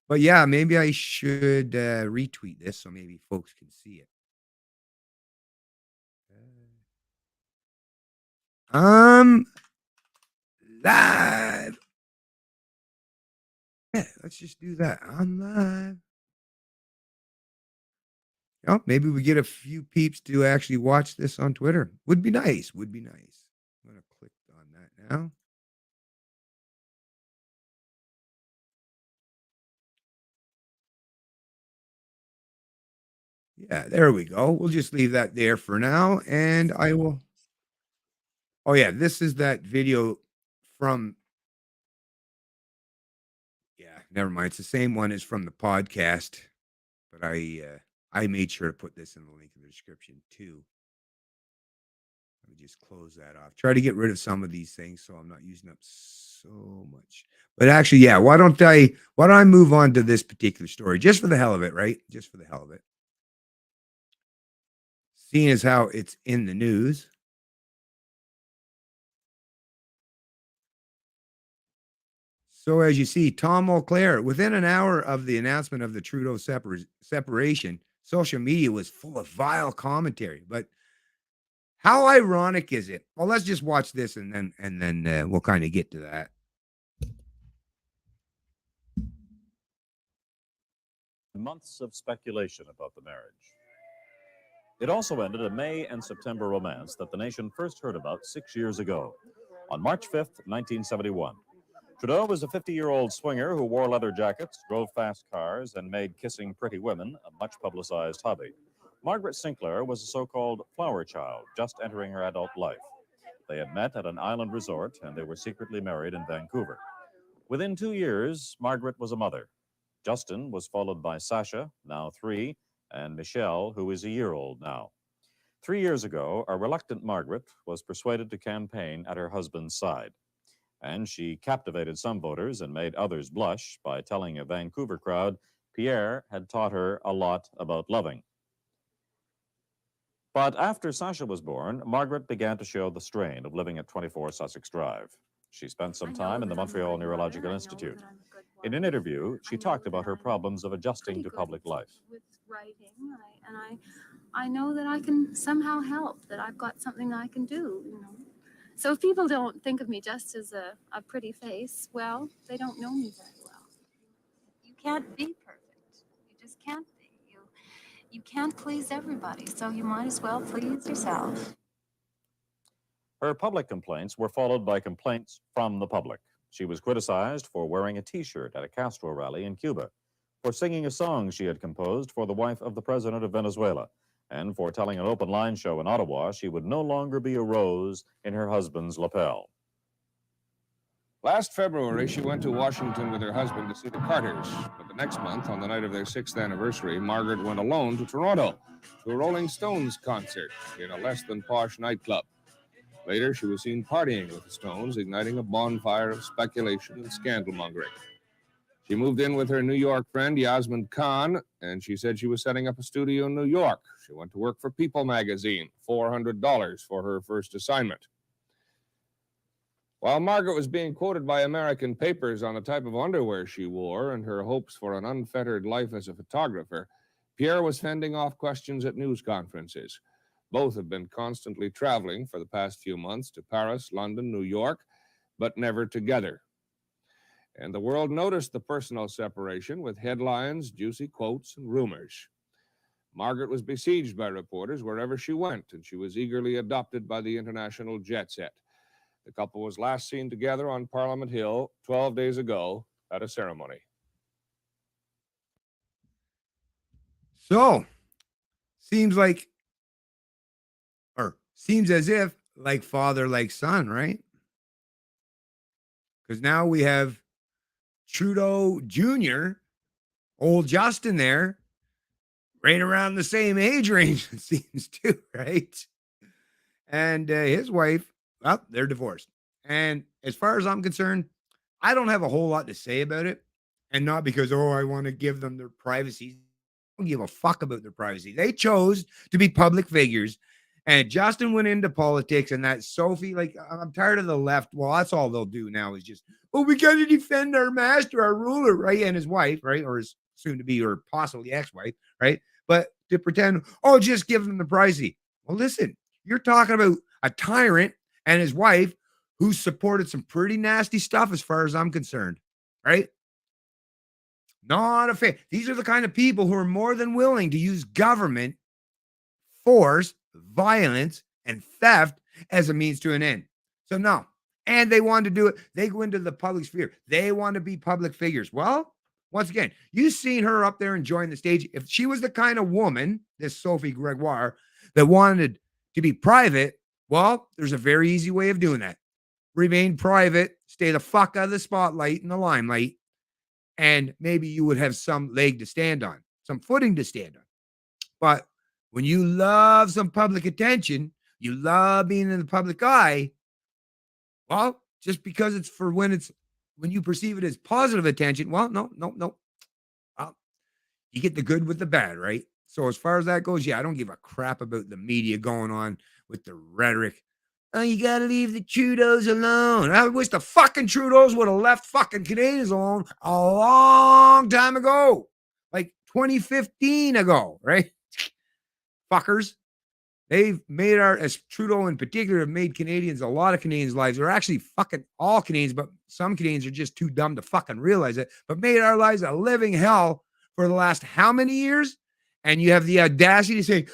But yeah, maybe I should retweet this so maybe folks can see it. Um, live. Yeah, let's just do that. I'm live. Oh, maybe we get a few peeps to actually watch this on Twitter. Would be nice. Would be nice. I'm gonna click on that now. Yeah, there we go. We'll just leave that there for now, and I will. Oh yeah, this is that video from. Yeah, never mind. It's the same one as from the podcast, but I made sure to put this in the link in the description too. Let me just close that off. Try to get rid of some of these things so I'm not using up so much. But actually, yeah, why don't I move on to this particular story just for the hell of it, right? Just for the hell of it. Seeing as how it's in the news. So as you see, Tom Auclair, within an hour of the announcement of the Trudeau separation, social media was full of vile commentary. But how ironic is it? Well, let's just watch this and then we'll kind of get to that. Months of speculation about the marriage. It also ended a May and September romance that the nation first heard about 6 years ago, on March 5th, 1971. Trudeau was a 50-year-old swinger who wore leather jackets, drove fast cars, and made kissing pretty women a much-publicized hobby. Margaret Sinclair was a so-called flower child, just entering her adult life. They had met at an island resort, and they were secretly married in Vancouver. Within 2 years, Margaret was a mother. Justin was followed by Sasha, now 3, and Michelle, who is a year old now. 3 years ago, a reluctant Margaret was persuaded to campaign at her husband's side. And she captivated some voters and made others blush by telling a Vancouver crowd Pierre had taught her a lot about loving. But after Sasha was born, Margaret began to show the strain of living at 24 Sussex Drive. She spent some time in the Montreal Neurological Institute. In an interview, she talked about her problems of adjusting to public life. With writing, I know that I can somehow help, that I've got something I can do, So if people don't think of me just as a pretty face, well, they don't know me very well. You can't be perfect. You just can't be. You can't please everybody, so you might as well please yourself. Her public complaints were followed by complaints from the public. She was criticized for wearing a T-shirt at a Castro rally in Cuba, for singing a song she had composed for the wife of the president of Venezuela, and for telling an open line show in Ottawa she would no longer be a rose in her husband's lapel. Last February, she went to Washington with her husband to see the Carters. But the next month, on the night of their 6th anniversary, Margaret went alone to Toronto to a Rolling Stones concert in a less than posh nightclub. Later, she was seen partying with the Stones, igniting a bonfire of speculation and scandal-mongering. She moved in with her New York friend, Yasmin Khan, and she said she was setting up a studio in New York. She went to work for People magazine, $400 for her first assignment. While Margaret was being quoted by American papers on the type of underwear she wore and her hopes for an unfettered life as a photographer, Pierre was fending off questions at news conferences. Both have been constantly traveling for the past few months to Paris, London, New York, but never together. And the world noticed the personal separation with headlines, juicy quotes, and rumors. Margaret was besieged by reporters wherever she went, and she was eagerly adopted by the international jet set. The couple was last seen together on Parliament Hill 12 days ago at a ceremony. So, seems as if like father, like son, right? Because now we have Trudeau Jr., old Justin there, right around the same age range, it seems too, right? And his wife, well, they're divorced. And as far as I'm concerned, I don't have a whole lot to say about it. And not because, I want to give them their privacy. I don't give a fuck about their privacy. They chose to be public figures. And Justin went into politics, and that Sophie, I'm tired of the left. Well, that's all they'll do now is just, we got to defend our master, our ruler, right? And his wife, right? Or his soon to be, or possibly ex-wife, right? But to pretend, just give them the privacy. Well, listen, you're talking about a tyrant and his wife who supported some pretty nasty stuff as far as I'm concerned, right? Not a fan. These are the kind of people who are more than willing to use government, force, violence, and theft as a means to an end. So no. And they want to do it. They go into the public sphere. They want to be public figures. Well, once again, you've seen her up there enjoying the stage. If she was the kind of woman, this Sophie Gregoire, that wanted to be private, well, there's a very easy way of doing that. Remain private, stay the fuck out of the spotlight and the limelight, and maybe you would have some leg to stand on, some footing to stand on. But when you love some public attention, you love being in the public eye, well, just because it's for when you perceive it as positive attention, well, no. Well, you get the good with the bad, right? So as far as that goes, I don't give a crap about the media going on with the rhetoric. You got to leave the Trudeaus alone. I wish the fucking Trudeaus would have left fucking Canadians alone a long time ago. Like 2015 ago, right? Fuckers. They've made as Trudeau in particular, have made Canadians, a lot of Canadians' lives, they're actually fucking all Canadians, but some Canadians are just too dumb to fucking realize it, but made our lives a living hell for the last how many years? And you have the audacity to say,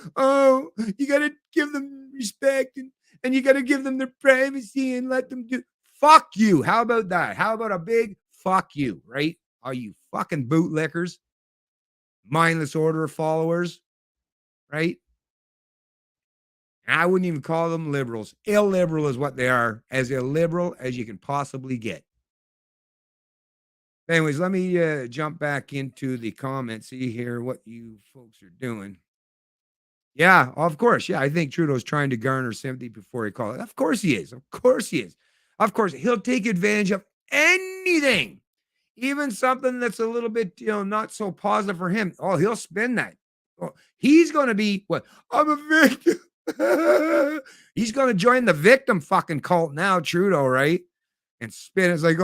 you got to give them respect and you got to give them their privacy and let them do. Fuck you. How about that? How about a big fuck you, right? Are you fucking bootlickers? Mindless order followers, right? I wouldn't even call them liberals. Illiberal is what they are, as illiberal as you can possibly get. Anyways, let me jump back into the comments, see here what you folks are doing. Yeah, of course. Yeah, I think Trudeau's trying to garner sympathy before he calls it. Of course he is. Of course he is. Of course, he'll take advantage of anything, even something that's a little bit, not so positive for him. He'll spin that. He's going to be, what? I'm a victim. He's going to join the victim fucking cult now, Trudeau, right? And spin. It's like,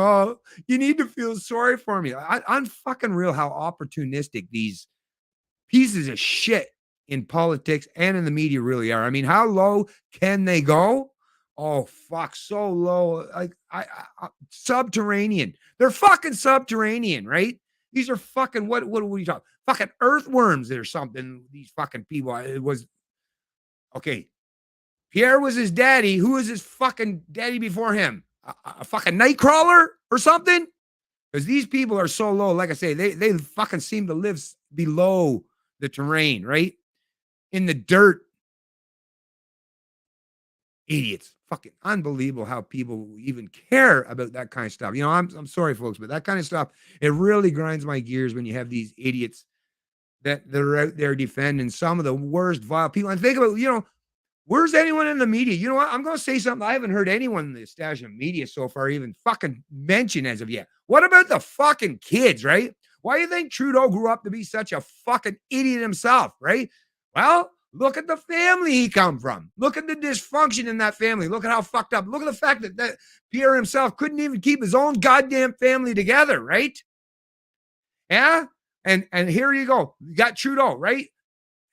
you need to feel sorry for me. I'm fucking real how opportunistic these pieces of shit in politics and in the media really are. I mean, how low can they go? Oh, fuck, so low. Like, subterranean. They're fucking subterranean, right? These are fucking, what are we talking? Fucking earthworms or something. These fucking people. It was, okay. Pierre was his daddy. Who was his fucking daddy before him? A fucking nightcrawler or something? Because these people are so low. Like I say, they fucking seem to live below the terrain, right? In the dirt. Idiots. Fucking unbelievable how people even care about that kind of stuff. You know, I'm sorry, folks, but that kind of stuff, it really grinds my gears when you have these idiots that are out there defending some of the worst vile people. And think about, you know, where's anyone in the media? You know what? I'm going to say something I haven't heard anyone in the establishment media so far even fucking mention as of yet. What about the fucking kids, right? Why do you think Trudeau grew up to be such a fucking idiot himself, right? Well, look at the family he come from. Look at the dysfunction in that family. Look at how fucked up. Look at the fact that Pierre himself couldn't even keep his own goddamn family together, right? Yeah? And here you go. You got Trudeau, right?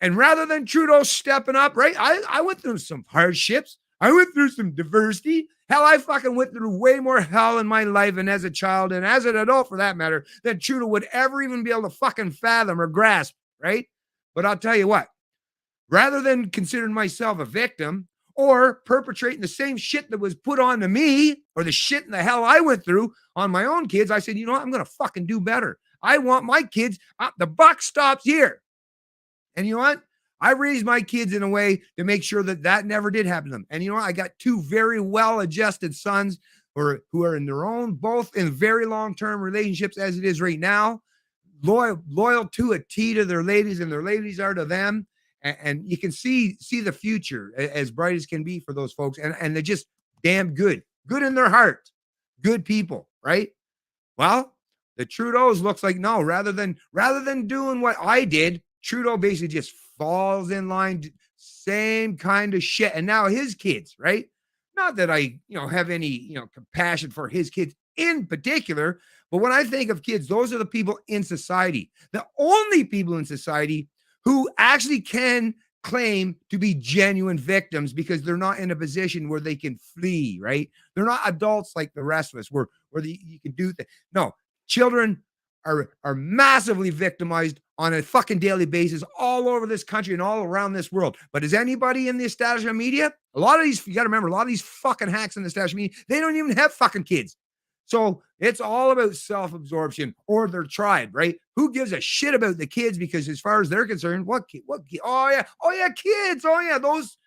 And rather than Trudeau stepping up, right? I went through some hardships. I went through some diversity. Hell, I fucking went through way more hell in my life and as a child and as an adult, for that matter, than Trudeau would ever even be able to fucking fathom or grasp, right? But I'll tell you what, rather than considering myself a victim or perpetrating the same shit that was put on to me or the shit in the hell I went through on my own kids, I said, you know what? I'm going to fucking do better. I want my kids, the buck stops here. And you know what? I raised my kids in a way to make sure that never did happen to them. And you know what? I got two very well-adjusted sons who are in their own, both in very long-term relationships as it is right now, loyal to a T to their ladies, and their ladies are to them. And you can see the future as bright as can be for those folks. And they're just damn good in their heart, good people, right? Well, the Trudeau's looks like no, rather than doing what I did, Trudeau basically just falls in line, same kind of shit. And now his kids, right? Not that I, have any, compassion for his kids in particular, but when I think of kids, those are the people in society, the only people in society who actually can claim to be genuine victims because they're not in a position where they can flee, right? They're not adults like the rest of us where you can do things. No, children are massively victimized on a fucking daily basis all over this country and all around this world. But is anybody in the establishment media? A lot of these, you got to remember, a lot of these fucking hacks in the establishment media, they don't even have fucking kids. So it's all about self-absorption or their tribe, right? Who gives a shit about the kids? Because as far as they're concerned, what kid? Oh yeah, kids. Oh yeah, those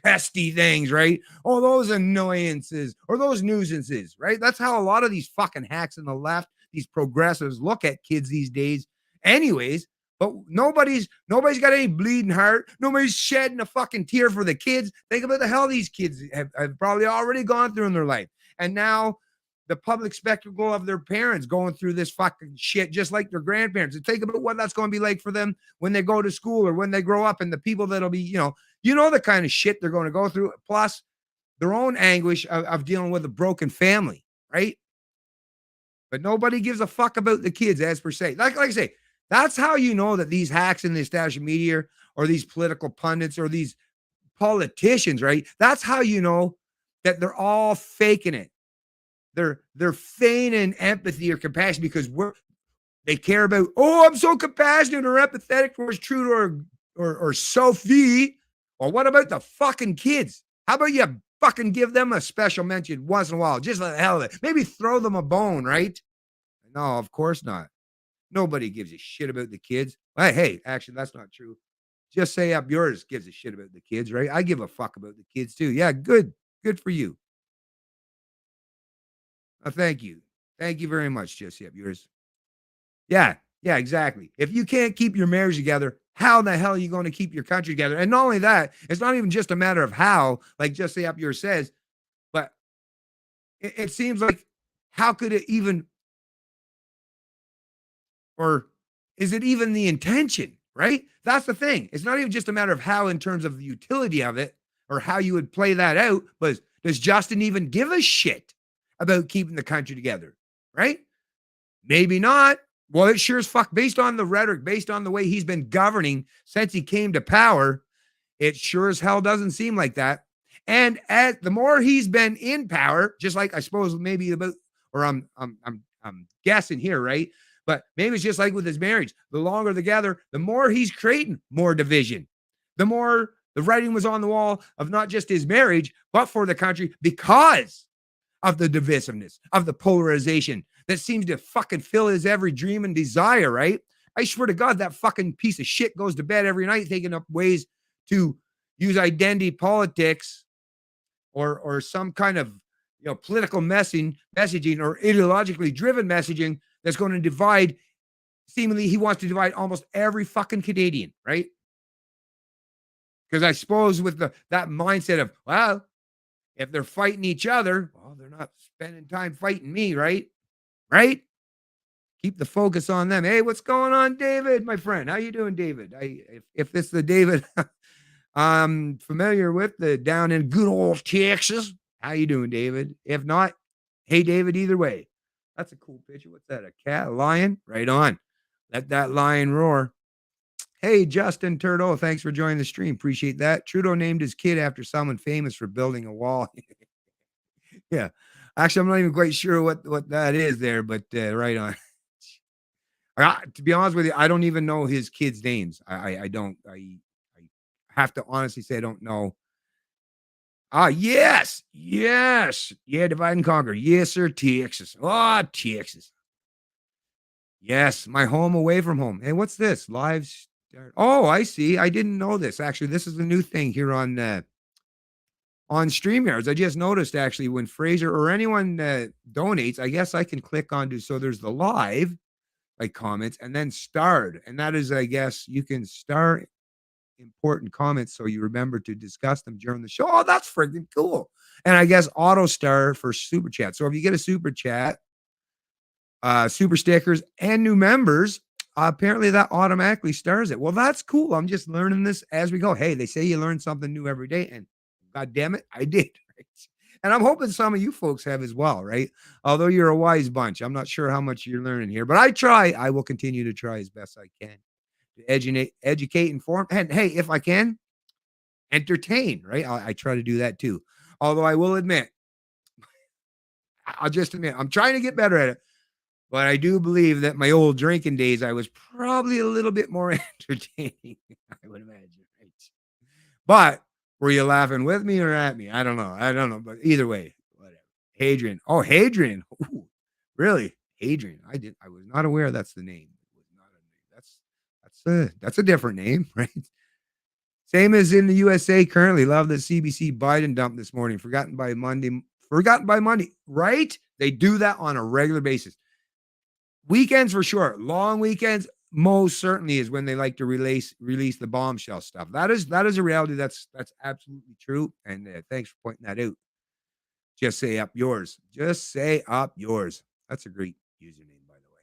pesty things, right? Oh, those annoyances or those nuisances, right? That's how a lot of these fucking hacks in the left, these progressives, look at kids these days. Anyways, but nobody's got any bleeding heart. Nobody's shedding a fucking tear for the kids. Think about the hell these kids have probably already gone through in their life. And now the public spectacle of their parents going through this fucking shit, just like their grandparents. And think about what that's going to be like for them when they go to school or when they grow up, and the people that'll be, the kind of shit they're going to go through, plus their own anguish of dealing with a broken family, right? But nobody gives a fuck about the kids, as per se. Like I say, that's how you know that these hacks in the establishment media or these political pundits or these politicians, right? That's how you know that they're all faking it. They're feigning empathy or compassion because they care about, oh, I'm so compassionate or empathetic towards Trudeau or Sophie. Or what about the fucking kids? How about you fucking give them a special mention once in a while, just for the hell of it? Maybe throw them a bone, right? No, of course not. Nobody gives a shit about the kids. Hey, actually, that's not true. Just Say Up Yours gives a shit about the kids, right? I give a fuck about the kids too. Yeah, good for you. Thank you. Thank you very much, Just Say Up Yours. Yeah, exactly. If you can't keep your marriage together, how the hell are you going to keep your country together? And not only that, it's not even just a matter of how, like Just Say Up Yours says, but it seems like how could it even, or is it even the intention, right? That's the thing. It's not even just a matter of how in terms of the utility of it or how you would play that out, but does Justin even give a shit about keeping the country together, right? Maybe not. Well, it sure as fuck, based on the rhetoric, based on the way he's been governing since he came to power, it sure as hell doesn't seem like that. And as the more he's been in power, just like I suppose maybe about, or I'm guessing here, right? But maybe it's just like with his marriage. The longer together, the more he's creating more division. The more the writing was on the wall of not just his marriage, but for the country because of the divisiveness, of the polarization that seems to fucking fill his every dream and desire, right? I swear to God, that fucking piece of shit goes to bed every night thinking up ways to use identity politics or some kind of political messaging or ideologically driven messaging that's going to divide. Seemingly, he wants to divide almost every fucking Canadian, right? Because I suppose with that mindset of, well, if they're fighting each other, well, they're not spending time fighting me, right? Right? Keep the focus on them. Hey, what's going on, David, my friend? How you doing, David? If this is the David I'm familiar with, the down in good old Texas. How you doing, David? If not, hey, David, either way. That's a cool picture. What's that? A cat? A lion? Right on. Let that lion roar. Hey, Justin Turtle, thanks for joining the stream. Appreciate that. Trudeau named his kid after someone famous for building a wall. Yeah. Actually, I'm not even quite sure what that is there, but right on. To be honest with you, I don't even know his kids' names. I don't. I have to honestly say I don't know. Yes. Yes. Yeah, divide and conquer. Yes, sir, Texas. Oh, Texas. Yes, my home away from home. Hey, what's this? Live start. Oh, I see. I didn't know this. Actually, this is a new thing here on StreamYards. I just noticed actually when Fraser or anyone donates, I guess I can click onto, so there's the live, like comments, and then starred. And that is, I guess, you can star important comments so you remember to discuss them during the show. Oh, that's freaking cool. And I guess auto star for super chat. So if you get a super chat, super stickers, and new members, apparently that automatically stars it. Well, that's cool. I'm just learning this as we go. Hey, they say you learn something new every day, and God damn it, I did. Right? And I'm hoping some of you folks have as well, right? Although you're a wise bunch, I'm not sure how much you're learning here, but I try. I will continue to try as best I can to educate, inform, and hey, if I can, entertain, right? I try to do that too. Although I will admit, I'll just admit, I'm trying to get better at it. But I do believe that my old drinking days, I was probably a little bit more entertaining, I would imagine. Right? But were you laughing with me or at me? I don't know. I don't know. But either way, whatever. Hadrian. Oh, Hadrian. Ooh, really? Hadrian. I was not aware that's the name. It was not a name. That's a different name, right? Same as in the USA currently. Love the CBC Biden dump this morning. Forgotten by Monday. Right? They do that on a regular basis. Weekends for sure. Long weekends, most certainly is when they like to release the bombshell stuff. That is a reality. That's absolutely true. And thanks for pointing that out. Just say up yours. Just say up yours. That's a great username, by the way.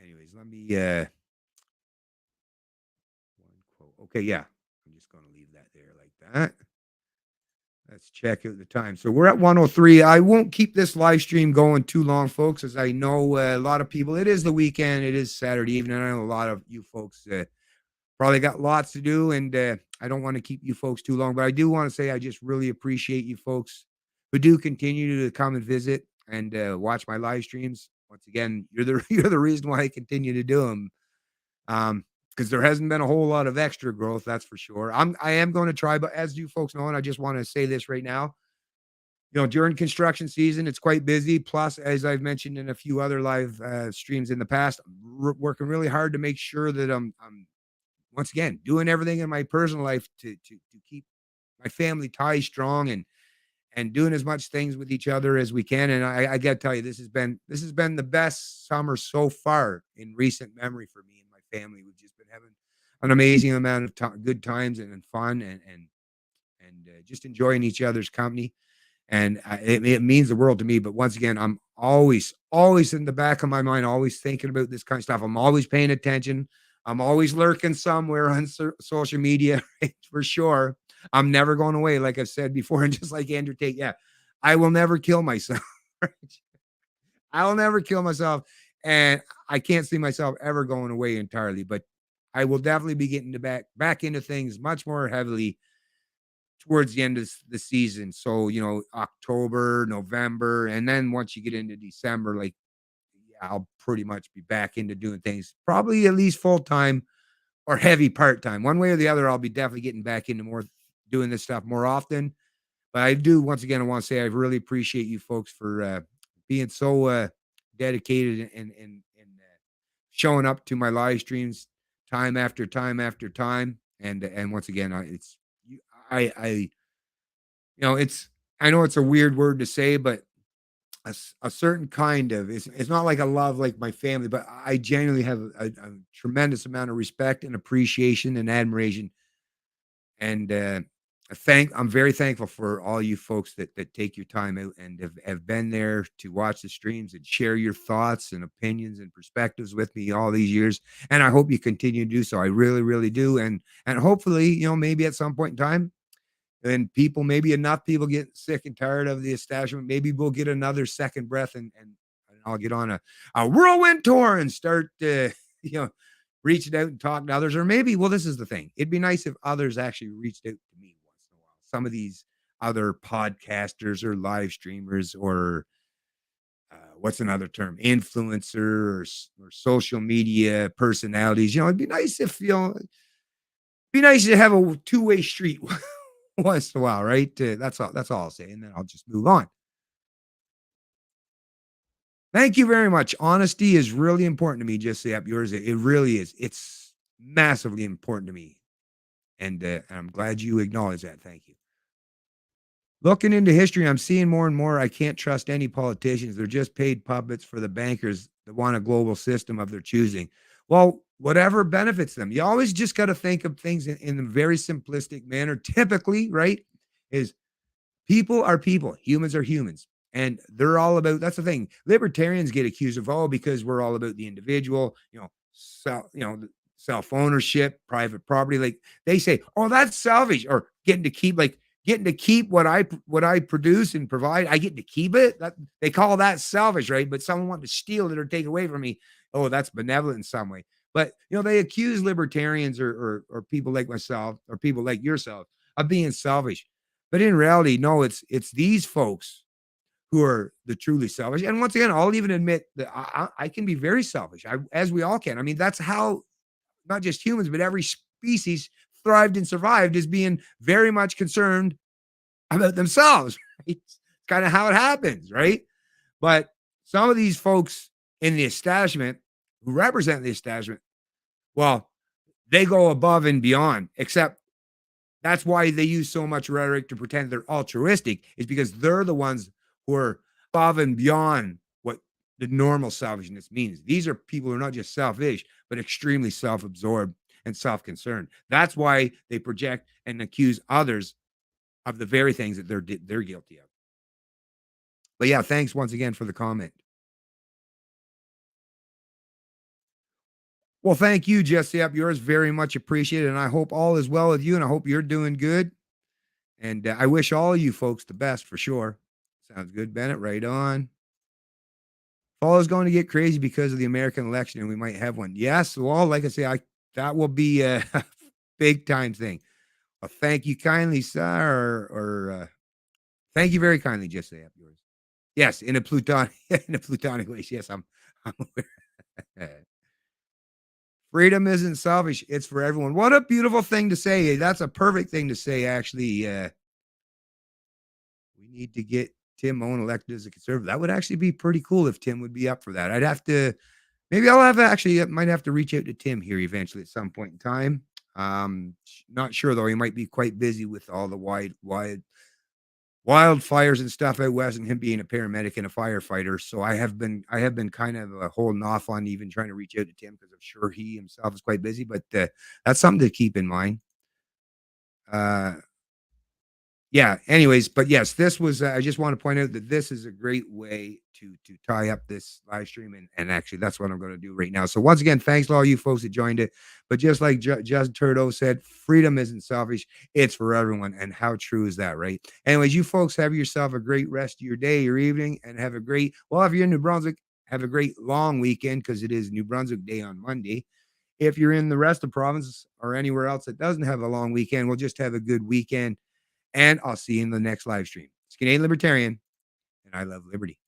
Anyways, let me one quote. Okay, yeah. I'm just gonna leave that there like that. Let's check out the time. So we're at 103. I won't keep this live stream going too long, folks, as I know a lot of people. It is the weekend. It is Saturday evening. I know a lot of you folks probably got lots to do, and I don't want to keep you folks too long. But I do want to say I just really appreciate you folks who do continue to come and visit and watch my live streams. Once again, you're the reason why I continue to do them. Because there hasn't been a whole lot of extra growth, that's for sure. I am going to try, but as you folks know, and I just want to say this right now, during construction season, it's quite busy. Plus, as I've mentioned in a few other live streams in the past, I'm working really hard to make sure that I'm once again doing everything in my personal life to keep my family ties strong and doing as much things with each other as we can. And I got to tell you, this has been the best summer so far in recent memory for me and my family. We've just been having an amazing amount of good times and fun and just enjoying each other's company. And it means the world to me. But once again, I'm always in the back of my mind, always thinking about this kind of stuff. I'm always paying attention. I'm always lurking somewhere on social media, right, for sure. I'm never going away, like I've said before. And just like Andrew Tate, yeah, I will never kill myself. Right? I will never kill myself. And I can't see myself ever going away entirely. But I will definitely be getting back into things much more heavily towards the end of the season. So, October, November, and then once you get into December, like, yeah, I'll pretty much be back into doing things, probably at least full time or heavy part time. One way or the other, I'll be definitely getting back into more doing this stuff more often. But I do, once again, I want to say I really appreciate you folks for being so dedicated and showing up to my live streams time after time after time. And once again, I it's, I know it's a weird word to say, but a certain kind of, it's not like I love like my family, but I genuinely have a tremendous amount of respect and appreciation and admiration. And I'm very thankful for all you folks that take your time out and have been there to watch the streams and share your thoughts and opinions and perspectives with me all these years. And I hope you continue to do so. I really, really do. And hopefully, maybe at some point in time, and maybe enough people get sick and tired of the establishment. Maybe we'll get another second breath, and I'll get on a whirlwind tour and start, you know, reaching out and talking to others. Or maybe, well, this is the thing. It'd be nice if others actually reached out to me once in a while. Some of these other podcasters or live streamers or what's another term? Influencer or social media personalities. It'd be nice if, be nice to have a two-way street once in a while, right? That's all. That's all I'll say, and then I'll just move on. Thank you very much. Honesty is really important to me. Just say up yours. It really is. It's massively important to me, and I'm glad you acknowledge that. Thank you. Looking into history, I'm seeing more and more. I can't trust any politicians. They're just paid puppets for the bankers that want a global system of their choosing. Well, whatever benefits them. You always just got to think of things in a very simplistic manner. Typically, right? Is people are people, humans are humans. And they're all about, that's the thing. Libertarians get accused of, oh, because we're all about the individual, self ownership, private property. Like they say, oh, that's selfish, or getting to keep what I produce and provide. I get to keep it. They call that selfish, right? But someone wanting to steal it or take it away from me, oh, that's benevolent in some way. But they accuse libertarians or people like myself or people like yourself of being selfish. But in reality, no, it's these folks who are the truly selfish. And once again, I'll even admit that I can be very selfish, as we all can. I mean, that's how not just humans, but every species thrived and survived, is being very much concerned about themselves. Right? It's kind of how it happens, right? But some of these folks in the establishment who represent the establishment, well, they go above and beyond, except that's why they use so much rhetoric to pretend they're altruistic, is because they're the ones who are above and beyond what the normal selfishness means. These are people who are not just selfish, but extremely self-absorbed and self-concerned. That's why they project and accuse others of the very things that they're guilty of. But yeah, thanks once again for the comment. Well, thank you, Jesse. Up yours, very much appreciated, and I hope all is well with you, and I hope you're doing good. And I wish all you folks the best for sure. Sounds good, Bennett. Right on. Fall is going to get crazy because of the American election, and we might have one. Yes, well, like I say, that will be a big time thing. Well, thank you kindly, sir, or thank you very kindly. Just say up yours. Yes, in a plutonic way. Yes, I'm aware. Freedom isn't selfish; it's for everyone. What a beautiful thing to say. That's a perfect thing to say. Actually, we need to get Tim Owen elected as a conservative. That would actually be pretty cool if Tim would be up for that. I'd have to, maybe I might have to reach out to Tim here eventually at some point in time. Not sure though. He might be quite busy with all the wildfires and stuff out west, and him being a paramedic and a firefighter. So I have been kind of holding off on even trying to reach out to Tim because I'm sure he himself is quite busy. But that's something to keep in mind. Yeah, anyways, but yes, this was, I just want to point out that this is a great way to tie up this live stream, and actually that's what I'm going to do right now. So once again, thanks to all you folks that joined it. But just like Justin Turdo said, freedom isn't selfish, it's for everyone. And how true is that, right? Anyways, you folks have yourself a great rest of your day, your evening, and have a great, well, if you're in New Brunswick, have a great long weekend, because it is New Brunswick Day on Monday. If you're in the rest of the province or anywhere else that doesn't have a long weekend, we'll just have a good weekend. and I'll see you in the next live stream. It's Canadian Libertarian, and I love liberty.